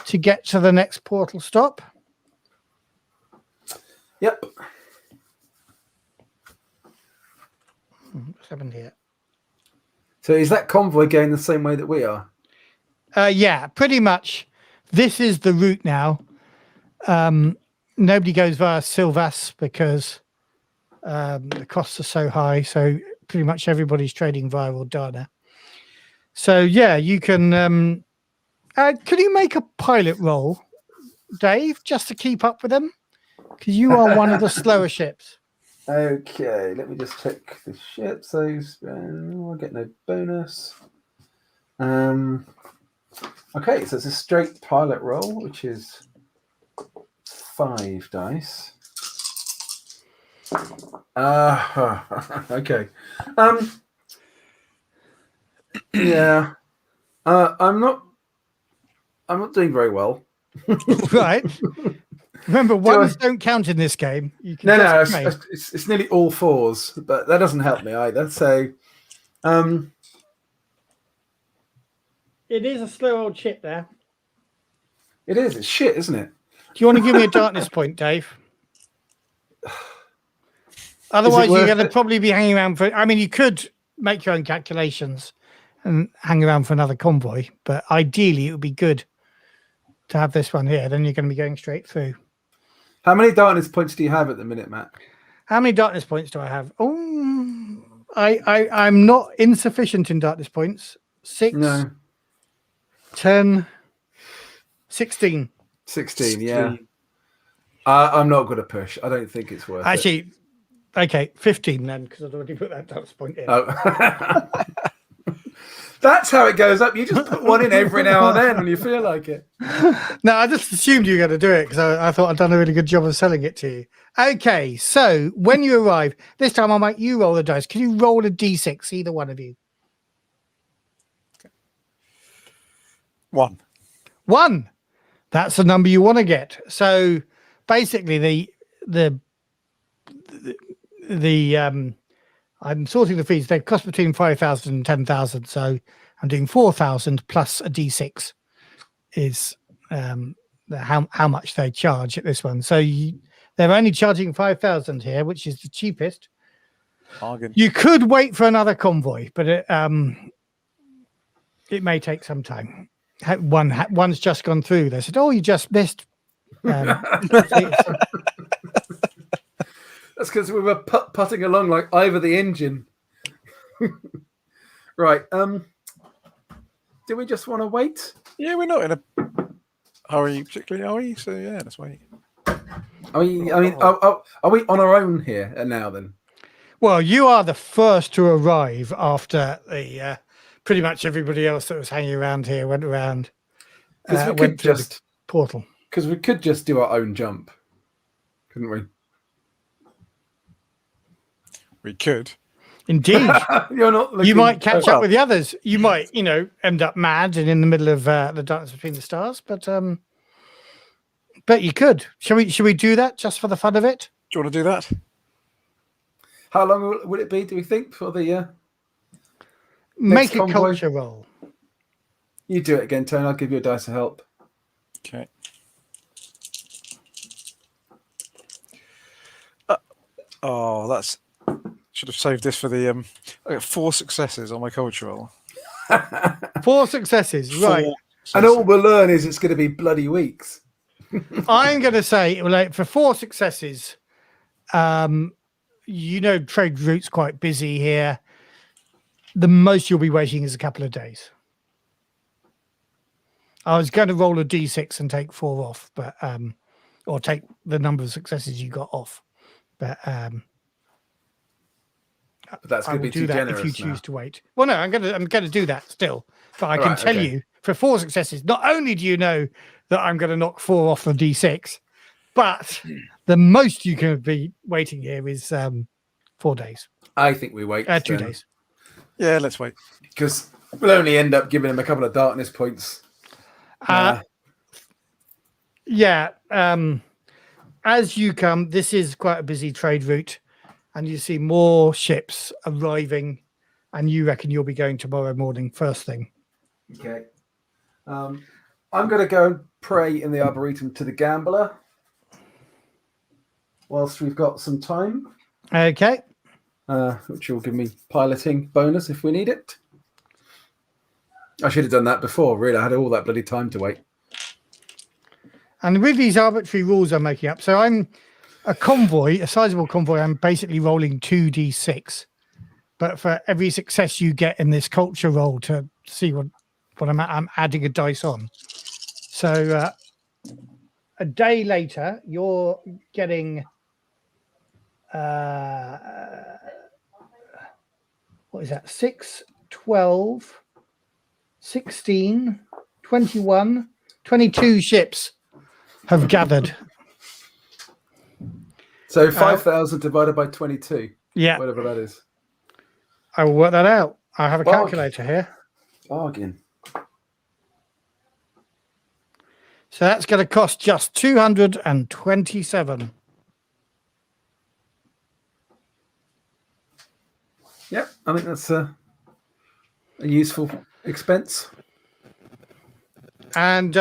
to get to the next portal stop. Yep. What's happened here? So is that convoy going the same way that we are? Yeah, pretty much. This is the route now. Nobody goes via Silvas because the costs are so high. So pretty much everybody's trading via Ordana. So yeah, you can. Can you make a pilot roll, Dave, just to keep up with them? Because you are one of the slower ships. Okay, let me just check the ship. So I'll get no bonus. Okay, so it's a straight pilot roll, which is 5 dice. Okay. Yeah. I'm not doing very well. Right. Remember, ones don't count in this game. You can No, just trade. it's nearly all 4s, but that doesn't help me either. So, It is a slow old ship there. it is. It's shit, isn't it? Do you want to give me a darkness point, Dave? Otherwise, you're worth going to it? probably be hanging around for. I mean, you could make your own calculations and hang around for another convoy, but ideally, it would be good to have this one here. Then you're going to be going straight through. How many darkness points do you have at the minute, Matt? How many darkness points do I have? Oh, I'm not insufficient in darkness points. 6, No, 10, 16. 16. Yeah. I'm not going to push. I don't think it's worth it. Actually, okay, 15 then, because I'd already put that darkness point in. Oh. That's how it goes up. You just put one in every now and then when you feel like it. No, I just assumed you were going to do it because I thought I'd done a really good job of selling it to you. Okay, so when you arrive, this time I'll make you roll the dice. Can you roll a d6, either one of you? 1. 1. That's the number you want to get. So basically, I'm sorting the fees. They cost between 5,000 and 10,000. So I'm doing 4,000 plus a d6 is how much they charge at this one. So they're only charging 5,000 here, which is the cheapest. Bargain. You could wait for another convoy, but it may take some time. One's just gone through. They said, "Oh, you just missed." That's because we were putting along like over the engine. Right. Do we just want to wait? Yeah, we're not in a hurry particularly, are we? So yeah, let's wait. Are we on our own here now then? Well, you are the first to arrive after the pretty much everybody else that was hanging around here went around. Because we went could through just the portal. Because we could just do our own jump, couldn't we? We could. Indeed. You're not looking... You might catch up with the others. You might, end up mad and in the middle of the darkness between the stars. But you could. Shall we do that just for the fun of it? Do you want to do that? How long would it be, do we think, for the Make a convoy? culture roll. You do it again, Tony. I'll give you a dice of help. Okay. That's... Should have saved this for the... I got 4 successes on my culture roll. 4 successes, right. And all we'll learn is it's going to be bloody weeks. I'm going to say, for 4 successes, trade route's quite busy here. The most you'll be waiting is a couple of days. I was going to roll a d6 and take 4 off, but or take the number of successes you got off, but that's going to be too generous if you choose to wait. Well, no, I'm going to do that still, but I can tell you for 4 successes. Not only do you know that I'm going to knock 4 off the d6, but the most you can be waiting here is 4 days. I think we wait 2 days. Yeah, let's wait. Because we'll only end up giving him a couple of darkness points. As you come, this is quite a busy trade route, and you see more ships arriving, and you reckon you'll be going tomorrow morning, first thing. Okay. I'm going to go and pray in the Arboretum to the Gambler whilst we've got some time. Okay. Which will give me piloting bonus if we need it. I should have done that before, really. I had all that bloody time to wait. And with these arbitrary rules I'm making up, so I'm a convoy, a sizable convoy, I'm basically rolling 2d6. But for every success you get in this culture roll to see what I'm adding a dice on. So a day later, you're getting... what is that? 6, 12... 16, 21, 22 ships have gathered. So 5,000 divided by 22. Yeah. Whatever that is. I will work that out. I have a calculator here. Bargain. So that's going to cost just 227. Yep, I think that's a useful expense. And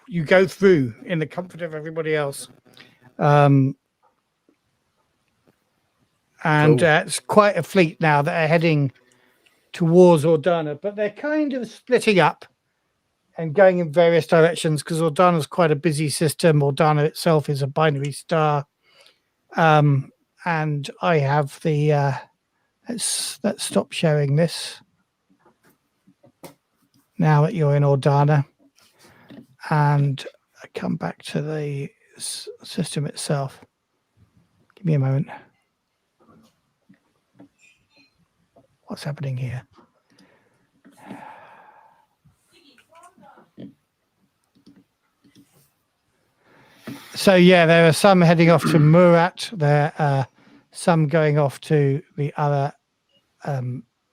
you go through in the comfort of everybody else. And it's quite a fleet now that are heading towards Ordana, but they're kind of splitting up and going in various directions because Ordana's quite a busy system. Ordana itself is a binary star. And I have the... let's stop sharing this. Now that you're in Ordana, and I come back to the system itself. Give me a moment. What's happening here? So yeah, there are some heading off to Murat. There are some going off to the other,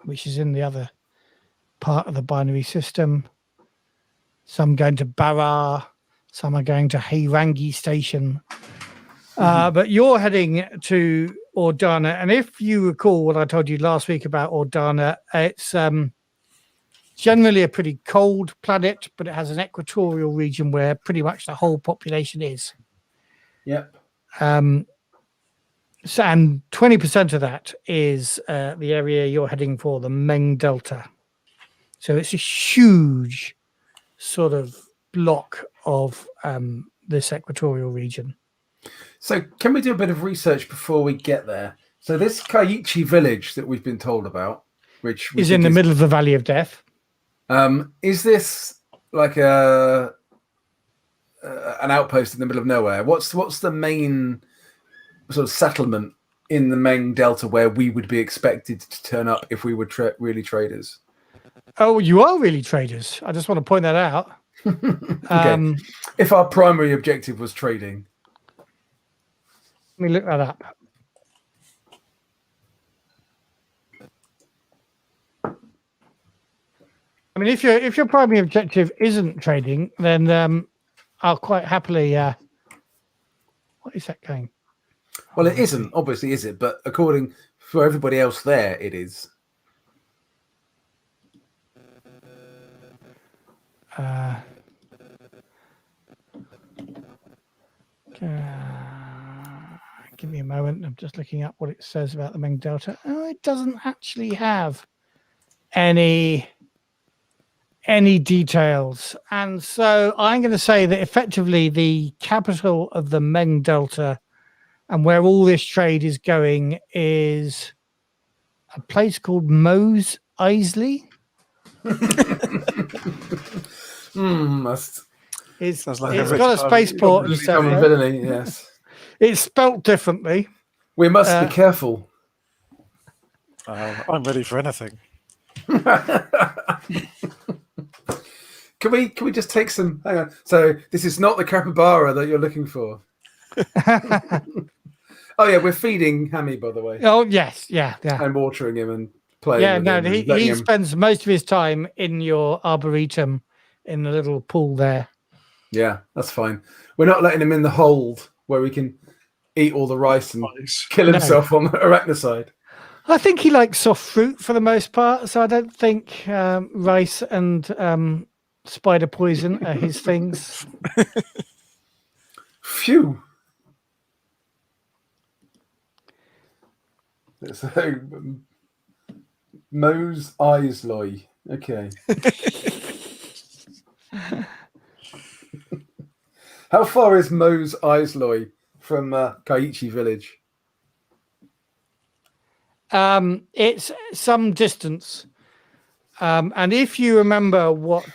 which is in the other part of the binary system. Some going to Barar, some are going to Heirangi station. But you're heading to Ordana, and if you recall what I told you last week about Ordana, it's generally a pretty cold planet, but it has an equatorial region where pretty much the whole population is. Yep. And 20% of that is the area you're heading for, the Meng Delta. So it's a huge sort of block of this equatorial region. So can we do a bit of research before we get there? So this Kaiichi village that we've been told about, which is in the middle of the Valley of Death. Is this like an outpost in the middle of nowhere? What's the main sort of settlement in the Meng Delta where we would be expected to turn up if we were really traders? Oh, you are really traders. I just want to point that out. Okay. If our primary objective was trading. Let me look that up. I mean, if your primary objective isn't trading, then I'll quite happily. What is that going? Well, it isn't, obviously, is it? But according for everybody else there, it is. Give me a moment. I'm just looking up what it says about the Meng Delta. Oh, it doesn't actually have any details. And so I'm going to say that effectively the capital of the Meng Delta and where all this trade is going is a place called Mos Eisley. It's got a spaceport and stuff. Villainy, yes. It's spelt differently. We must be careful. I'm ready for anything. Can we just take some? Hang on. So this is not the capybara that you're looking for. Oh yeah, we're feeding Hammy, by the way. Oh yes, yeah. And watering him and playing. Yeah, with no, him he spends most of his time in your arboretum, in the little pool there. Yeah, that's fine. We're not letting him in the hold where we can eat all the rice and kill himself on the arachnocide. I think he likes soft fruit for the most part, so I don't think rice and spider poison are his things. Phew. So, Mos Eisley. Okay. How far is Mos Eisley from Kaiichi village? It's some distance. And if you remember what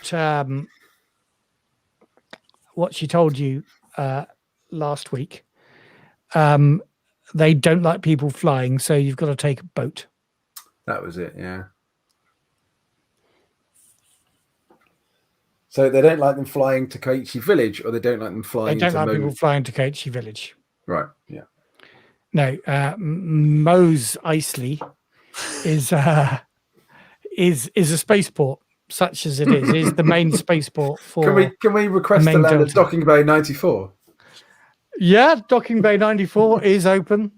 she told you last week, they don't like people flying, so you've got to take a boat. That was it, yeah. So they don't like them flying to Kaiichi village, or they don't like them flying. They don't like people flying to Kaiichi village. Right. Yeah. No, Mos Eisley is a spaceport, such as it is the main spaceport for. Can we request to land at Docking Bay 94? Yeah, Docking Bay 94 is open.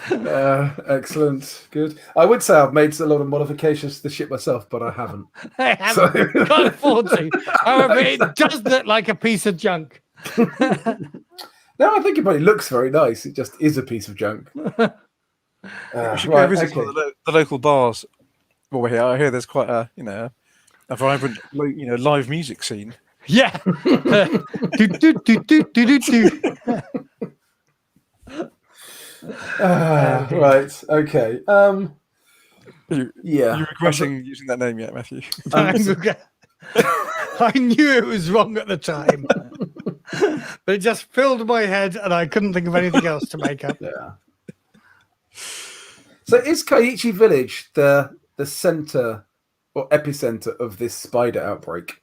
Excellent, good. I would say I've made a lot of modifications to the ship myself, but I haven't. I haven't. Can't afford to. However, it does look like a piece of junk. No, I think it probably looks very nice. It just is a piece of junk. We should go visit one of the local bars. Well, I hear there's quite a vibrant live music scene. Yeah. Right. Okay. Yeah. You're regretting using that name yet, Matthew? I knew it was wrong at the time, but it just filled my head, and I couldn't think of anything else to make up. Yeah. So, is Kaiichi village the center or epicenter of this spider outbreak?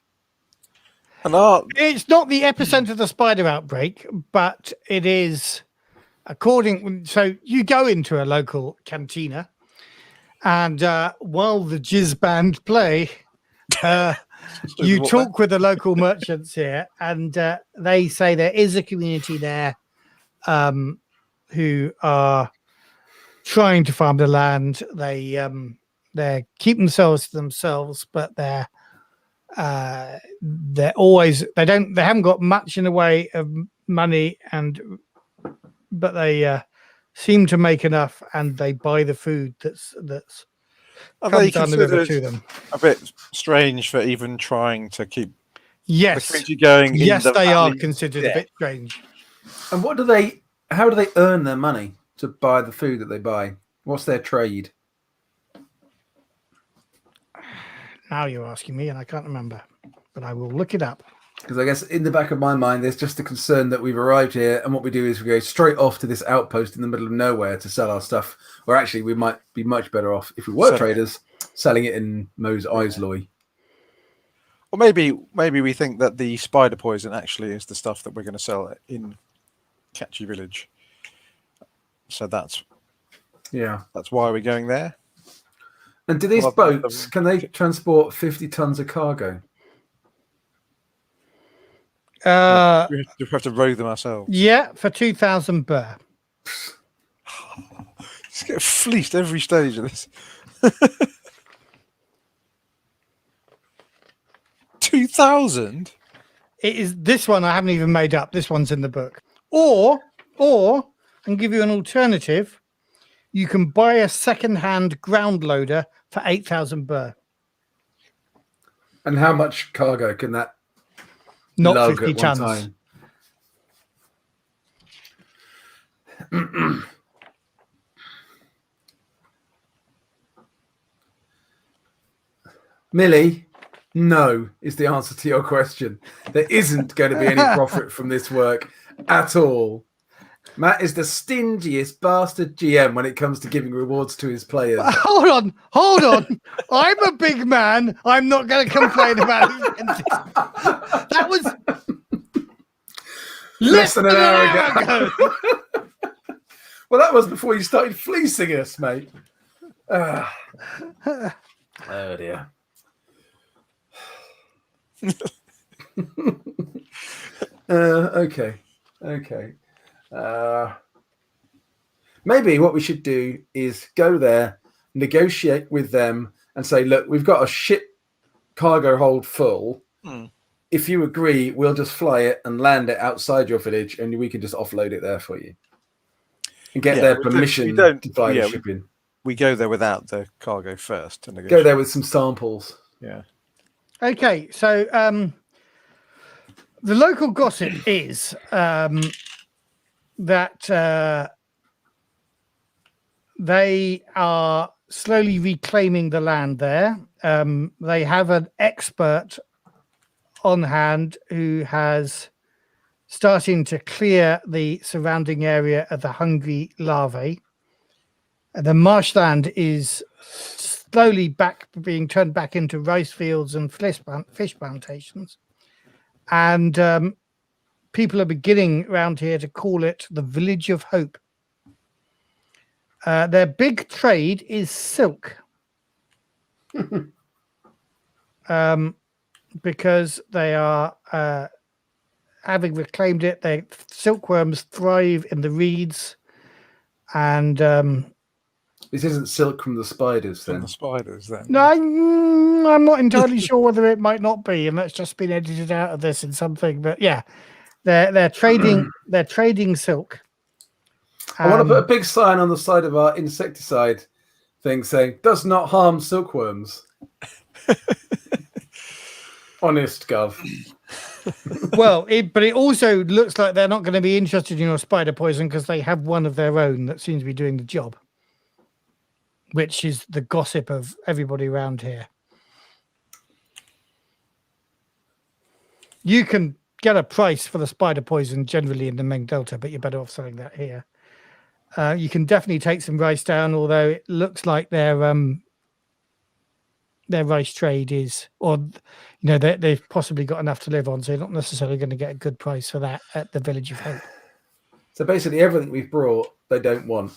It's not the epicenter of the spider outbreak, but it is. So you go into a local cantina, and while the jizz band play, you talk with the local merchants here, and they say there is a community there who are trying to farm the land. They keep themselves to themselves, but they haven't got much in the way of money, but they seem to make enough, and they buy the food that's Are they comes down the river to them. A bit strange for even trying to keep Yes. The creature going in Yes, the they are valley. considered a bit strange. And how do they earn their money to buy the food that they buy? What's their trade? Now you're asking me, and I can't remember, but I will look it up. Because I guess in the back of my mind, there's just a concern that we've arrived here, and what we do is we go straight off to this outpost in the middle of nowhere to sell our stuff. Or actually, we might be much better off if we were traders selling it in Mos Eisley. Or maybe we think that the spider poison actually is the stuff that we're going to sell in Catchy Village. So that's why we're going there. And do these boats, can they transport 50 tons of cargo? We have to row them ourselves. Yeah, for 2,000 burr. Just get fleeced every stage of this. 2,000? It is this one I haven't even made up. This one's in the book. Or I can give you an alternative. You can buy a second-hand ground loader for 8,000 burr. And how much cargo can that Not lug 50 at one tons. time? Millie, no is the answer to your question. There isn't going to be any profit from this work at all. Matt is the stingiest bastard GM when it comes to giving rewards to his players. Hold on. I'm a big man. I'm not going to complain about it. That was less than an hour ago. Well, that was before you started fleecing us, mate. Oh dear. Okay. Maybe what we should do is go there, negotiate with them, and say, look, we've got a ship cargo hold full. If you agree, we'll just fly it and land it outside your village, and we can just offload it there for you and get their permission to fly the ship in. We go there without the cargo first. To negotiate. Go there with some samples. Yeah. Okay, so the local gossip is that they are slowly reclaiming the land there. They have an expert on hand who has starting to clear the surrounding area of the hungry larvae. The marshland is slowly being turned back into rice fields and fish plantations. And people are beginning around here to call it the Village of Hope. Their big trade is silk. Because they are, having reclaimed it, silkworms thrive in the reeds. And this isn't silk from the spiders, then. From the spiders, then. No, I'm not entirely sure whether it might not be, and that's just been edited out of this in something. But yeah, they're trading silk. I want to put a big sign on the side of our insecticide thing saying "Does not harm silkworms." Honest, Gov. Well, but it also looks like they're not going to be interested in your spider poison because they have one of their own that seems to be doing the job, which is the gossip of everybody around here. You can get a price for the spider poison generally in the Meng Delta, but you're better off selling that here. You can definitely take some rice down, although it looks like their rice trade is, or they've possibly got enough to live on, so you're not necessarily going to get a good price for that at the Village of Hope. So basically, everything we've brought, they don't want.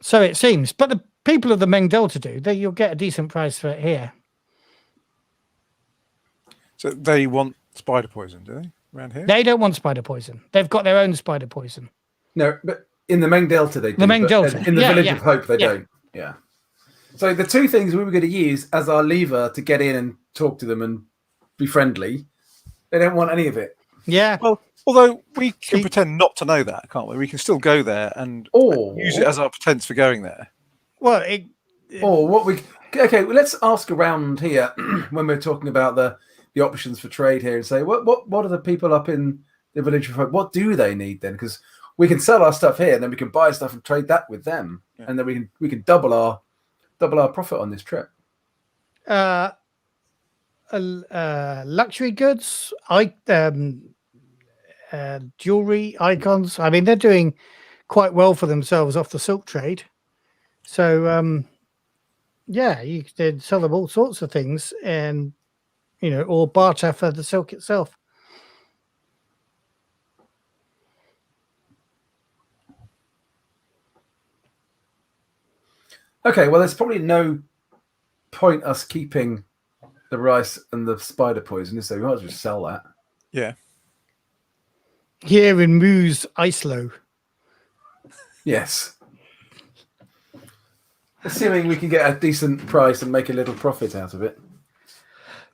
So it seems, but the people of the Meng Delta do. You'll get a decent price for it here. So they want spider poison, do they? Around here? They don't want spider poison. They've got their own spider poison. No, but in the Meng Delta they do. The Meng Delta. In the Village of Hope they don't. Yeah. So the two things we were going to use as our lever to get in and talk to them and be friendly, they don't want any of it. Yeah. Well, although we can pretend not to know that, can't we? We can still go there and use it as our pretense for going there. Well, or what we... Okay, well, let's ask around here when we're talking about the options for trade here and say, what are the people up in the village of Hope? What do they need then? Because we can sell our stuff here, and then we can buy stuff and trade that with them, and then we can double our profit on this trip. Luxury goods, jewelry, icons. I mean, they're doing quite well for themselves off the silk trade. So, you could sell them all sorts of things, and or barter for the silk itself. Okay, well, there's probably no point us keeping the rice and the spider poison, so we might as well sell that. Yeah. Here in Moose Islo. Yes. Assuming we can get a decent price and make a little profit out of it.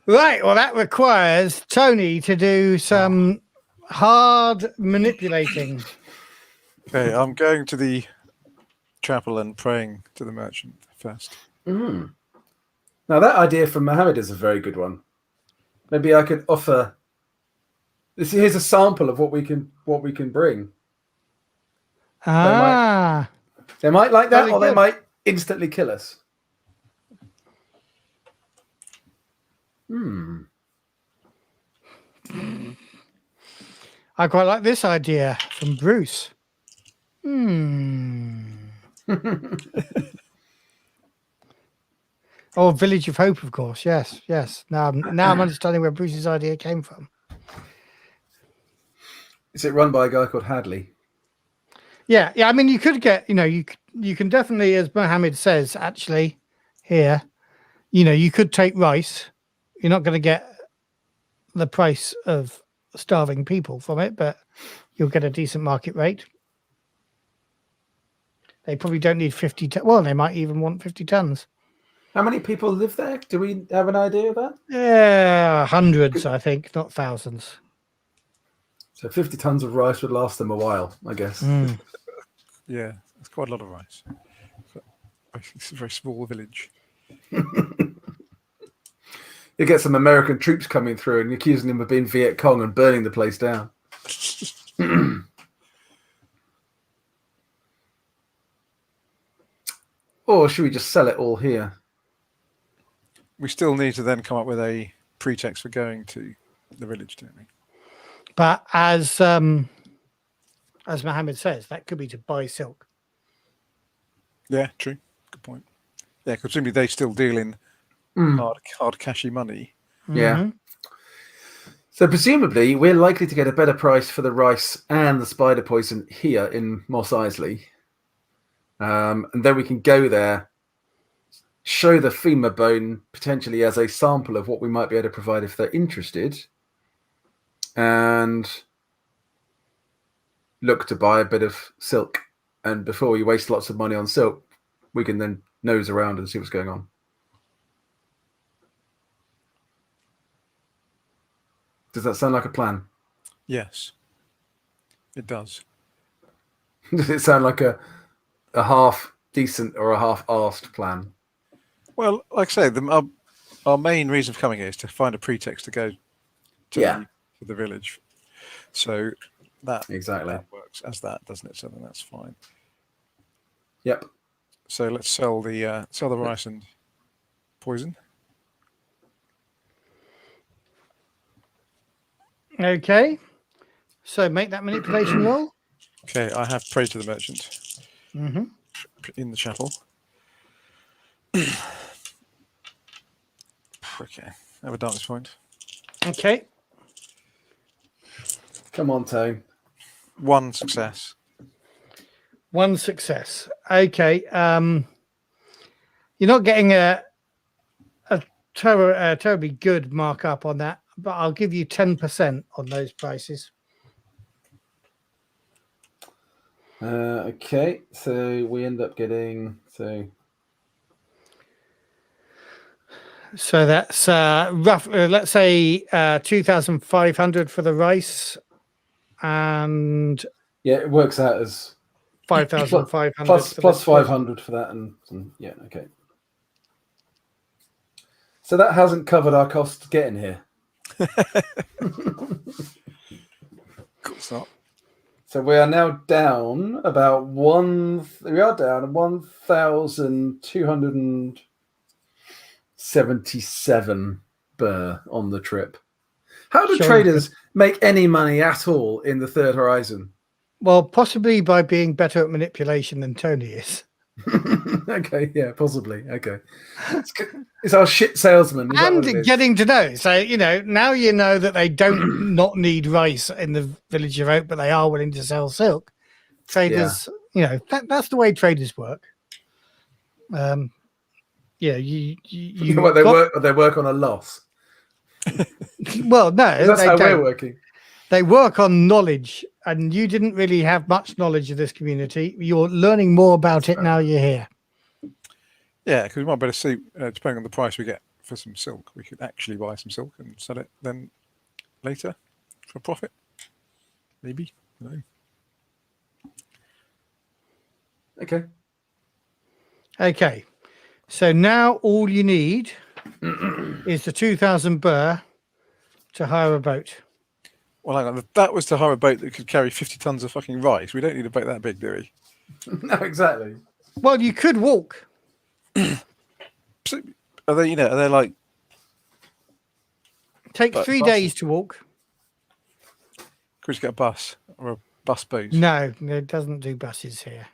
Right, well, that requires Tony to do some hard manipulating. Okay, I'm going to the chapel and praying to the merchant first. Mm. Now, that idea from Mohammed is a very good one. Maybe I could offer... Here's a sample of what we can bring. They might like that, or they might instantly kill us. I quite like this idea from Bruce. Oh, Village of Hope, of course. Yes. Now I'm understanding where Bruce's idea came from. Is it run by a guy called Hadley? Yeah. I mean, you could get, you can definitely, as Mohammed says, actually, here, you could take rice. You're not going to get the price of starving people from it, but you'll get a decent market rate. They probably don't need 50 tons. Well, they might even want 50 tons. How many people live there? Do we have an idea of that? Yeah, hundreds, I think, not thousands. So 50 tons of rice would last them a while, I guess. Yeah, it's quite a lot of rice. It's a very small village. You get some American troops coming through and accusing them of being Viet Cong and burning the place down. Or should we just sell it all here? We still need to then come up with a pretext for going to the village, don't we? But as Mohammed says, that could be to buy silk. Yeah, true. Good point. Yeah, because presumably they still deal in hard cashy money. Yeah. So presumably we're likely to get a better price for the rice and the spider poison here in Mos Eisley. And then we can go there, show the femur bone potentially as a sample of what we might be able to provide if they're interested, and look to buy a bit of silk. And before we waste lots of money on silk, we can then nose around and see what's going on. Does that sound like a plan? Yes, it does. Does it sound like a half decent or a half arsed plan? Well, like I say, our main reason for coming here is to find a pretext to go to the village. So that works as that, doesn't it? So then that's fine. Yep. So let's sell the rice and poison. Okay. So make that manipulation roll. Okay, I have prayed to the merchant in the chapel. Okay, have a darkness point. Okay. Come on, Tone. 1 success. 1 success. Okay. You're not getting a terribly good markup on that, but I'll give you 10% on those prices. Okay, so we end up getting So that's rough. Let's say 2,500 for the rice, and it works out as 5,500 plus 500 for that, and okay. So that hasn't covered our costs getting here. Cool start. So we are now down about 1,277 burr on the trip. How do Sure. traders make any money at all in the Third Horizon? Well, possibly by being better at manipulation than Tony is. Okay, yeah, possibly. Okay. It's our shit salesman. Is that what it And is? getting to know. So, now you know that they don't not need rice in the village of Oak, but they are willing to sell silk. Traders, that's the way traders work. You What, they work on a loss. well, no, That's they how don't. we're working. They work on knowledge, and you didn't really have much knowledge of this community. You're learning more about it now you're here. Yeah, because we might better see, depending on the price we get for some silk, we could actually buy some silk and sell it then later for profit. Maybe. No. Okay. So now all you need is the 2,000 burr to hire a boat. Well, hang on. If that was to hire a boat that could carry 50 tons of fucking rice, we don't need a boat that big, do we? No, exactly. Well, you could walk. So, are they like... Take But 3 buses. days to walk. Could we just get a bus or a bus boat? No, it doesn't do buses here.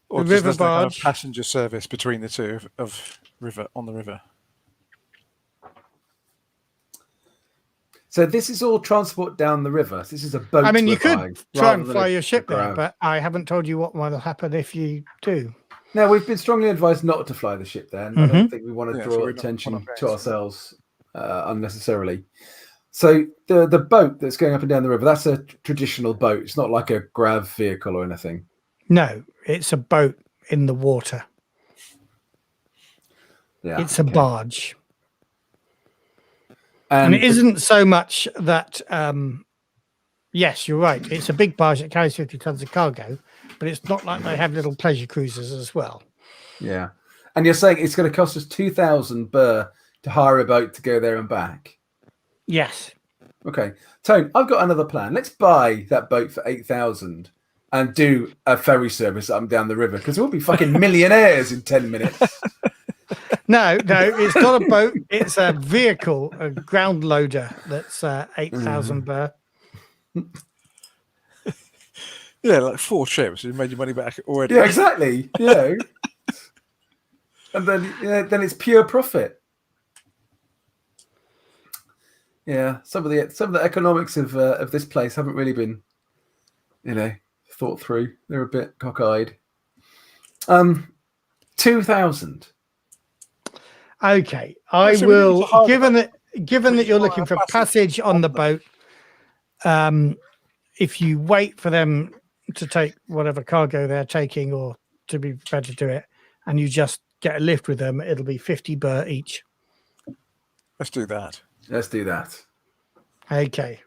Or The just river there's no kind of barge. passenger service between the two of river on the river. So this is all transport down the river. This is a boat. I mean, you we're could buying, try rather and than fly a your ship there, grab. but I haven't told you what might happen if you do. No, we've been strongly advised not to fly the ship there. And I don't think we want to Yeah, so draw we're not attention going to ourselves unnecessarily. So the boat that's going up and down the river, that's a traditional boat. It's not like a grab vehicle or anything. No, it's a boat in the water. Yeah, It's a barge. And And it isn't so much that, yes, you're right. It's a big barge that carries 50 tons of cargo, but it's not like they have little pleasure cruisers as well. Yeah. And you're saying it's going to cost us 2,000 burr to hire a boat to go there and back? Yes. Okay. Tone, I've got another plan. Let's buy that boat for 8,000 and do a ferry service up and down the river, because we'll be fucking millionaires in 10 minutes. No, it's not a boat. It's a vehicle, a ground loader that's 8,000 burr. Yeah, like 4 ships. You made your money back already. Yeah, exactly. And then it's pure profit. Yeah, some of the economics of this place haven't really been, thought through. They're a bit cockeyed. 2,000. Okay, I So we need to will. hire Given the that you're looking for passage on the boat, if you wait for them to take whatever cargo they're taking or to be prepared to do it, and you just get a lift with them, it'll be 50 burr each. Let's do that. Let's do that. Okay.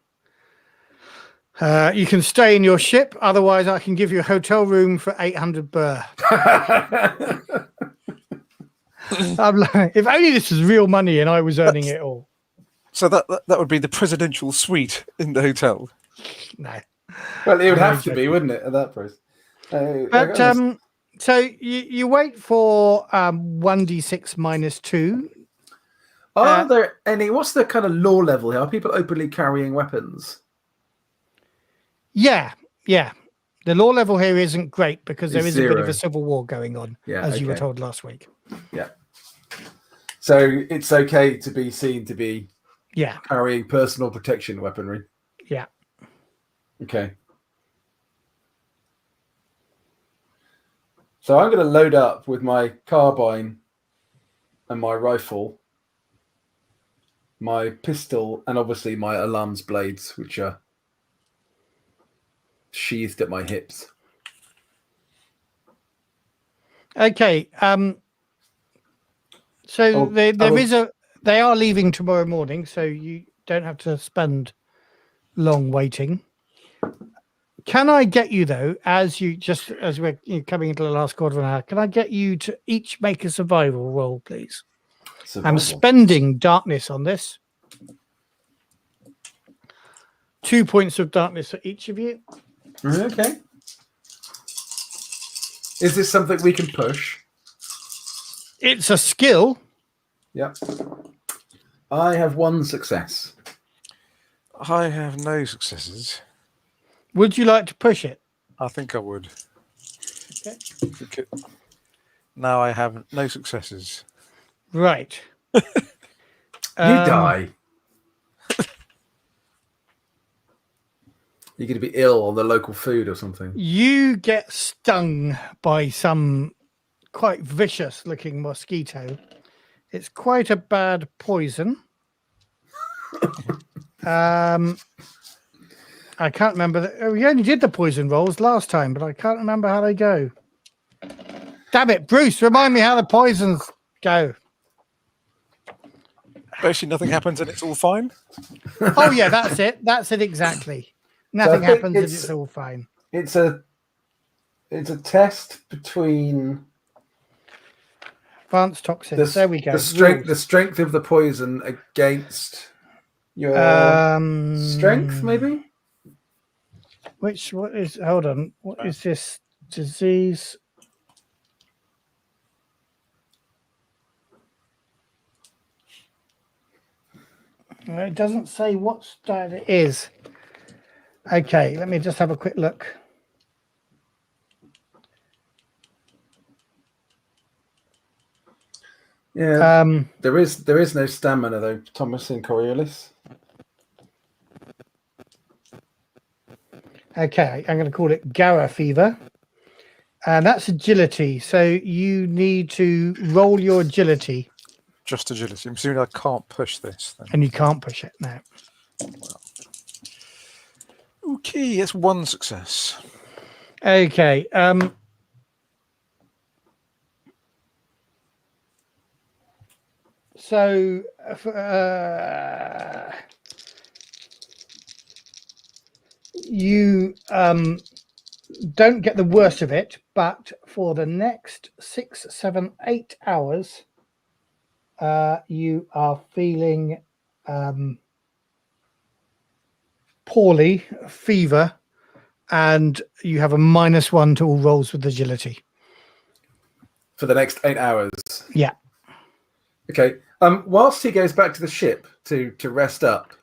You can stay in your ship. Otherwise, I can give you a hotel room for 800 burr. I'm like, if only this was real money and I was earning it all. So that would be the presidential suite in the hotel. No. Well, it would have to be, wouldn't it, at that price? But so you wait for 1d6 minus 2. Are there any? What's the kind of law level here? Are people openly carrying weapons? Yeah. The law level here isn't great because there is a bit of 0. a civil war going on, as you were told last week. Yeah. So it's okay to be seen to be carrying personal protection weaponry. Yeah. Okay. So I'm going to load up with my carbine and my rifle, my pistol, and obviously my alarms blades, which are sheathed at my hips. Okay. So they are leaving tomorrow morning, so you don't have to spend long waiting. Can I get you though, as we're coming into the last quarter of an hour, can I get you to each make a survival roll, please? Survival. I'm spending darkness on this. 2 points of darkness for each of you. Okay. Is this something we can push? It's a skill. Yep. I have 1 success. I have no successes. Would you like to push it? I think I would. Okay. Now I have no successes. Right. You die. You're going to be ill on the local food or something. You get stung by some quite vicious looking mosquito. It's quite a bad poison. I can't remember. We only did the poison rolls last time, but I can't remember how they go. Damn it, Bruce, remind me how the poisons go. Basically, nothing happens and it's all fine. Oh, yeah, that's it. That's it exactly. Nothing happens and it's all fine. It's a test between Advanced toxins. There we go. The strength of the poison against your strength, maybe? Hold on. What is this disease? It doesn't say what style it is. Okay, let me just have a quick look. Yeah. There is no stamina though, Thomas in Coriolis. Okay, I'm going to call it Gara fever. And that's agility. So you need to roll your agility. Just agility. I'm assuming I can't push this then. And you can't push it now. Well. Okay, it's 1 success. Okay. So you don't get the worst of it, but for the next 6, 7, 8 hours, you are feeling poorly, fever, and you have a -1 to all rolls with agility. For the next 8 hours. Yeah. Okay. Whilst he goes back to the ship to rest up.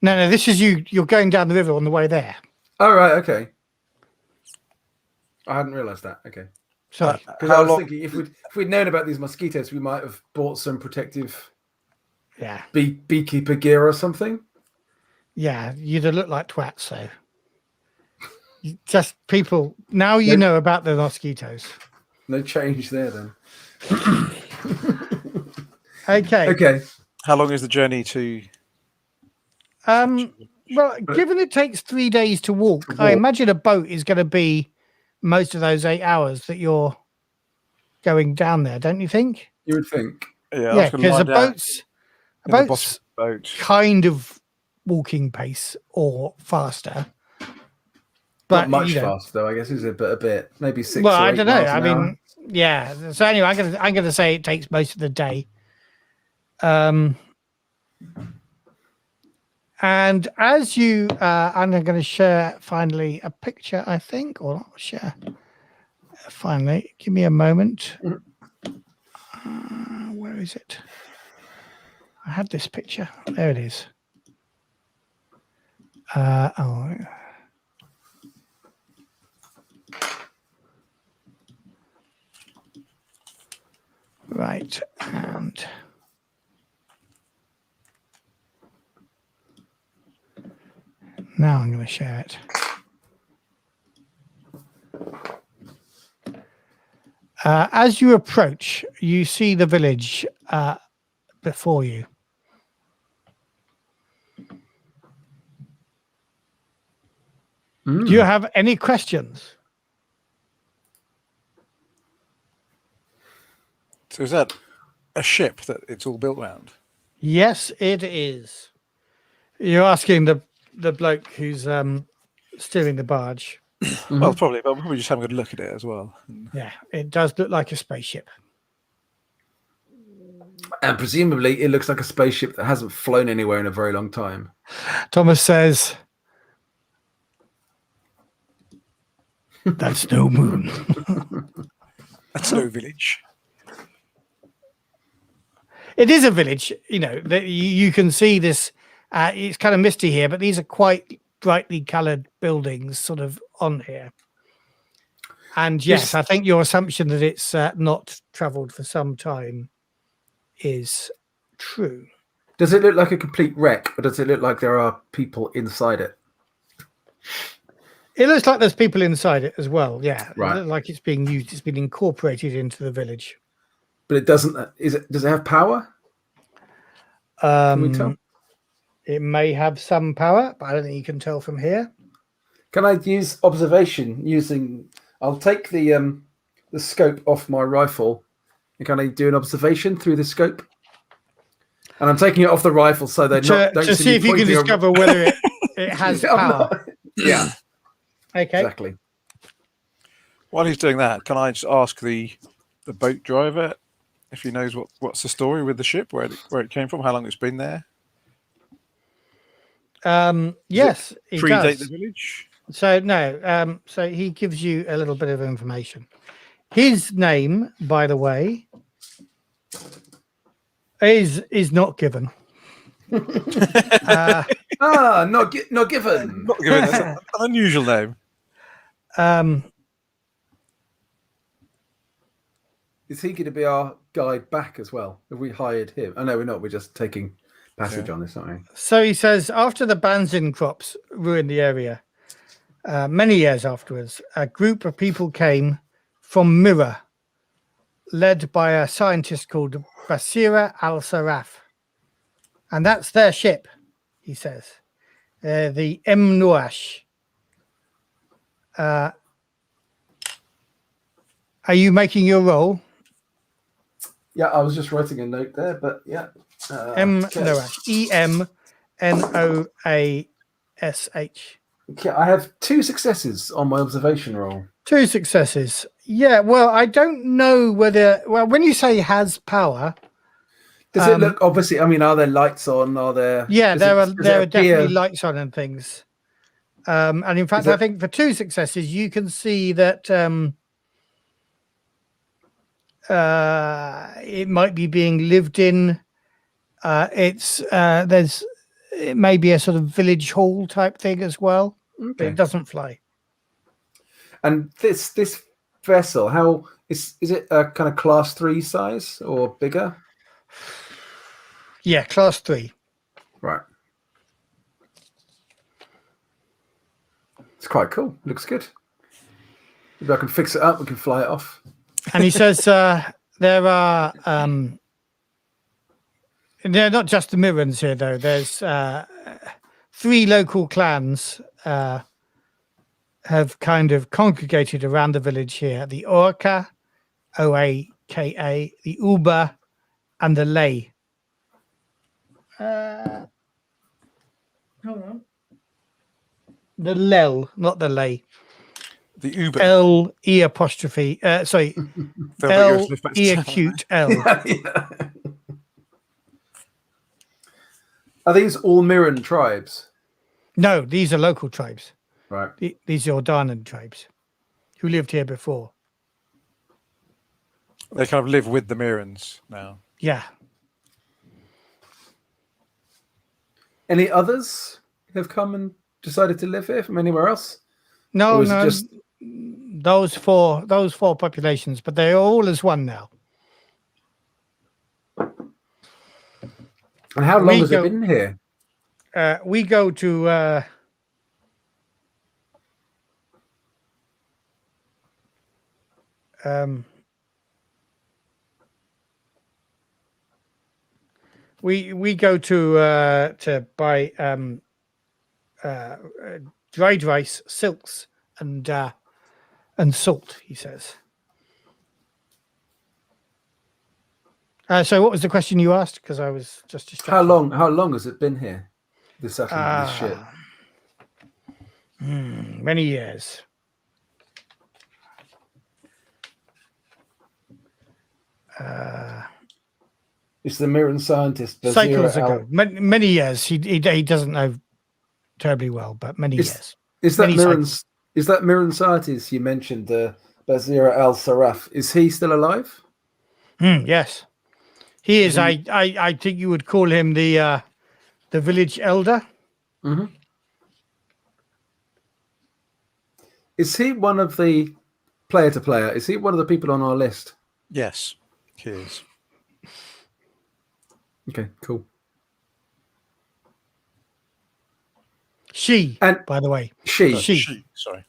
No, this is you. You're going down the river on the way there. Oh, right. Okay. I hadn't realised that. Okay. Sorry. Because I was thinking if we'd known about these mosquitoes, we might have bought some protective beekeeper gear or something. Yeah, you'd have looked like twats, so. Just people, now you know about the mosquitoes. No change there then. Okay. How long is the journey to... Well, given it takes 3 days to walk, I imagine a boat is going to be most of those 8 hours that you're going down there, don't you think? You would think. Yeah, because a boat's kind of walking pace or faster. But not much faster, though. I guess is a bit maybe 6. Well, or 8 I don't know. miles an hour. Yeah. So anyway, I'm gonna say it takes most of the day. And as you, I'm going to share finally a picture, I think, or not share. Finally, give me a moment. Where is it? I had this picture. There it is. Right, and now I'm going to share it. As you approach, you see the village before you. Do you have any questions? So is that a ship that it's all built around? Yes, it is. You're asking the bloke who's steering the barge. Well, probably, but we'll probably just have a good look at it as well. Yeah, it does look like a spaceship. And presumably it looks like a spaceship that hasn't flown anywhere in a very long time. Thomas says, "That's no moon." That's no village. It is a village. You know, you can see this. It's kind of misty here, but these are quite brightly coloured buildings sort of on here. And yes, I think your assumption that it's not travelled for some time is true. Does it look like a complete wreck, or does it look like there are people inside it? It looks like there's people inside it as well. Yeah, Right. It looks like it's being used. It's been incorporated into the village. But it doesn't. Does it have power? Can we tell? It may have some power, but I don't think you can tell from here. Can I use observation using? I'll take the scope off my rifle, and can I do an observation through the scope? And I'm taking it off the rifle so they don't see if you can discover whether it has power. Yeah. Okay. Exactly. While he's doing that, can I just ask the boat driver if he knows what's the story with the ship, where it came from, how long it's been there? Yes, he predate does. the village. So no, so he gives you a little bit of information. His name, by the way, is not given. Not given. Not given. That's an unusual name. Is he going to be our guide back as well? Have we hired him? Oh no, we're not. We're just taking passage on this, aren't we? So he says, after the Banzin crops ruined the area, many years afterwards, a group of people came from Mirror, led by a scientist called Basira al-Saraf. And that's their ship, he says. The Nuash. Are you making your roll? Yeah, I was just writing a note there, but yeah. Noash. Emnoash. Okay, I have 2 successes on my observation roll. 2 successes. Yeah, well, I don't know whether... Well, when you say has power... Does it look... Obviously, I mean, are there lights on? Are there... Yeah, there are definitely lights on and things. And in fact, I think for 2 successes, you can see that it might be being lived in. It may be a sort of village hall type thing as well. Okay. But it doesn't fly. And this vessel, how is it a kind of class 3 size or bigger? Yeah, class 3. Right. It's quite cool. Looks good. Maybe I can fix it up. We can fly it off. And he says there are... they're not just the Mirrans here, though. There's 3 local clans have kind of congregated around the village here. The Orca, Oaka, the Uber, and the Lay. Hold on. The Lel, not the Lay. The Uber. L-E apostrophe. Sorry. L-E acute L. Yeah. Are these all Mirran tribes? No, these are local tribes. Right. These are Ordana tribes who lived here before. They kind of live with the Mirrans now. Yeah. Any others have come and decided to live here from anywhere else? No, Or is it no. just- Those four populations, but they're all as one now. And how long has it been here? We go to we go to buy dried rice, silks, and salt. He says. So, what was the question you asked? Because I was just distracted. How long has it been here? This settlement, this ship. Many years. It's the Mirren scientist. Bazira cycles Al- ago, many years. He doesn't know terribly well, but many years. Is that Many Mirren's? cycles. Is that Mirren scientist you mentioned? Bazira Al Saraf. Is he still alive? Yes, he is. I think you would call him the village elder. Mm-hmm. Is he one of the player to player? Is he one of the people on our list? Yes, he is. Okay, cool. She, And by the way, she. Sorry.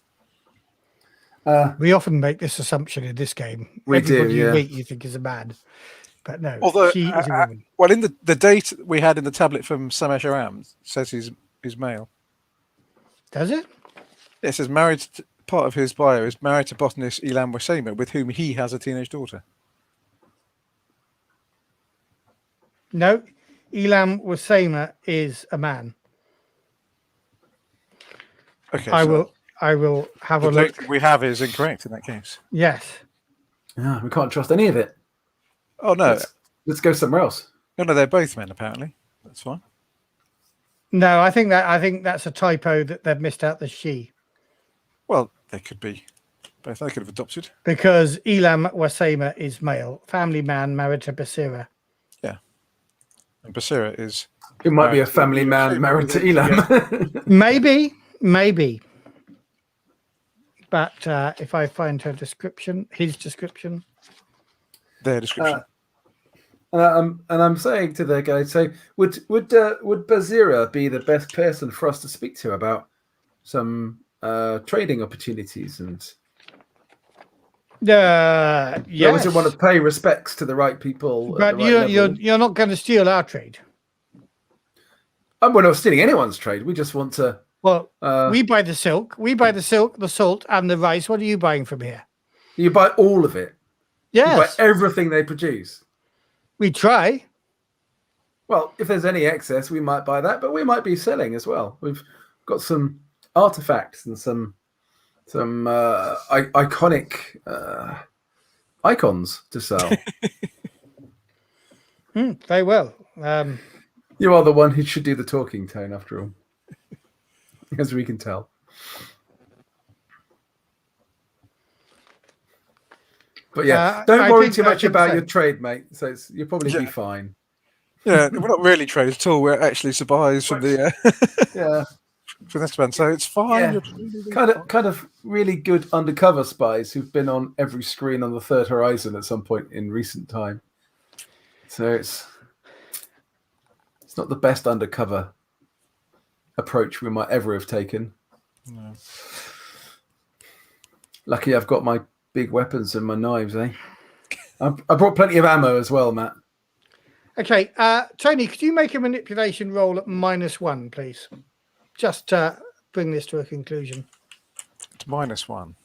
we often make this assumption in this game. We do, Everybody you yeah. meet you think is a man, but no, Although, she is a woman. Well, in the date we had in the tablet from Samesh Aram says he's male. Does it? It says married. Part of his bio is married to botanist Ilan Wasema, with whom he has a teenage daughter. No, Elam Wasema is a man. Okay, I will have a the look. date we have is incorrect in that case. Yes. Yeah, we can't trust any of it. Oh no, Let's go somewhere else. no, they're both men apparently. That's fine. No, I think that's a typo that they've missed out the she. Well, they could be both. They could have adopted. Because Elam Wasema is male, family man married to Basira. Yeah, and Basira is. It might be a family man married to Elam. Maybe. But if I find his description, Their description. And I'm saying to the guy, so would Bazira be the best person for us to speak to about some trading opportunities and? yes. We obviously want to pay respects to the right people. But you're not going to steal our trade. We're not stealing anyone's trade. We just want to. Well, we buy the silk, the salt, and the rice. What are you buying from here? You buy all of it. Yes. You buy everything they produce. We try. Well, if there's any excess, we might buy that, but we might be selling as well. We've got some artifacts and some iconic icons to sell. Very well. You are the one who should do the talking tone, after all, as we can tell. But yeah, don't worry too much about your trade, mate. So you'll probably be fine. Yeah, we're not really traders at all. We're actually suppliers from the from this band, so it's fine. Yeah. Kind of really good undercover spies who've been on every screen on the Third Horizon at some point in recent time. So it's not the best undercover approach we might ever have taken. No. Lucky I've got my big weapons and my knives, eh? I brought plenty of ammo as well, Matt. Okay, Tony, could you make a manipulation roll at -1, please? Just to bring this to a conclusion. It's -1.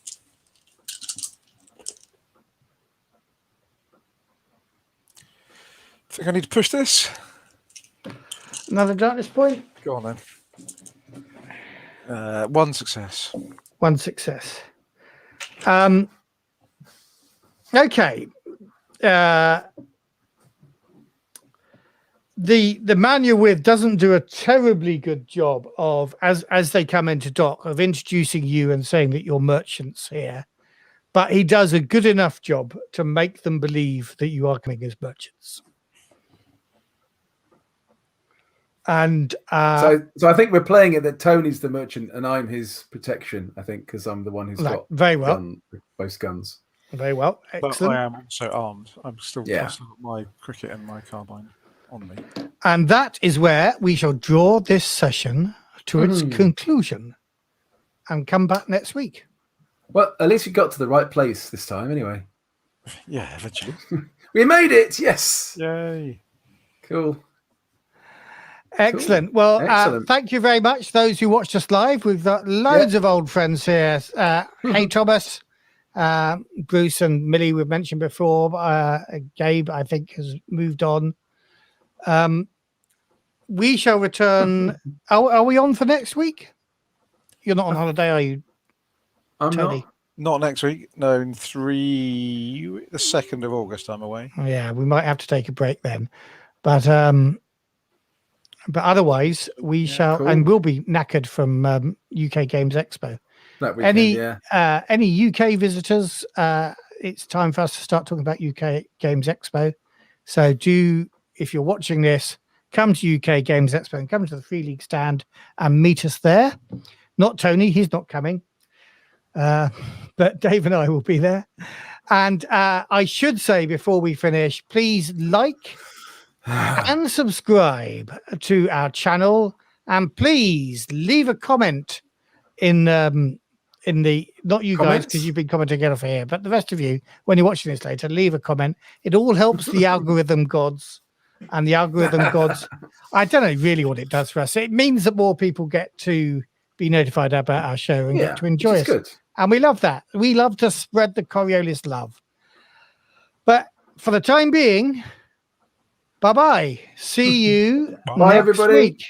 Think I need to push this? Another darkness point? Go on then. 1 success. 1 success. Okay. The man you're with doesn't do a terribly good job of, as they come into dock, of introducing you and saying that you're merchants here, but he does a good enough job to make them believe that you are coming as merchants. And so I think we're playing it that Tony's the merchant and I'm his protection. I think because I'm the one who's got very well both guns. Very well, excellent. But I am also armed. I'm still got my cricket and my carbine on me. And that is where we shall draw this session to its conclusion and come back next week. Well, at least we got to the right place this time anyway. Yeah, eventually. We made it, yes. Yay. Cool. Excellent. Cool. Well, Excellent. thank you very much, those who watched us live. We've got loads of old friends here. Hey, Thomas, Bruce and Millie, we've mentioned before. Gabe, I think, has moved on. We shall return. Are we on for next week? You're not on holiday, are you? I'm Tony? Not next week. No, in the 2nd of August, I'm away. Yeah, we might have to take a break then. But otherwise, we shall cool. and we'll be knackered from UK Games Expo. That weekend, Any UK visitors, it's time for us to start talking about UK Games Expo. So if you're watching this, come to UK Games Expo and come to the Free League stand and meet us there. Not Tony, he's not coming. But Dave and I will be there. And I should say before we finish, please like and subscribe to our channel. And please leave a comment in the, not you guys, because you've been commenting off here, but the rest of you, when you're watching this later, leave a comment. It all helps the algorithm gods. And the algorithm gods, I don't know really what it does for us. It means that more people get to be notified about our show and get to enjoy it. Good. And we love that. We love to spread the Coriolis love. But for the time being, bye-bye. See you Bye, next everybody. week.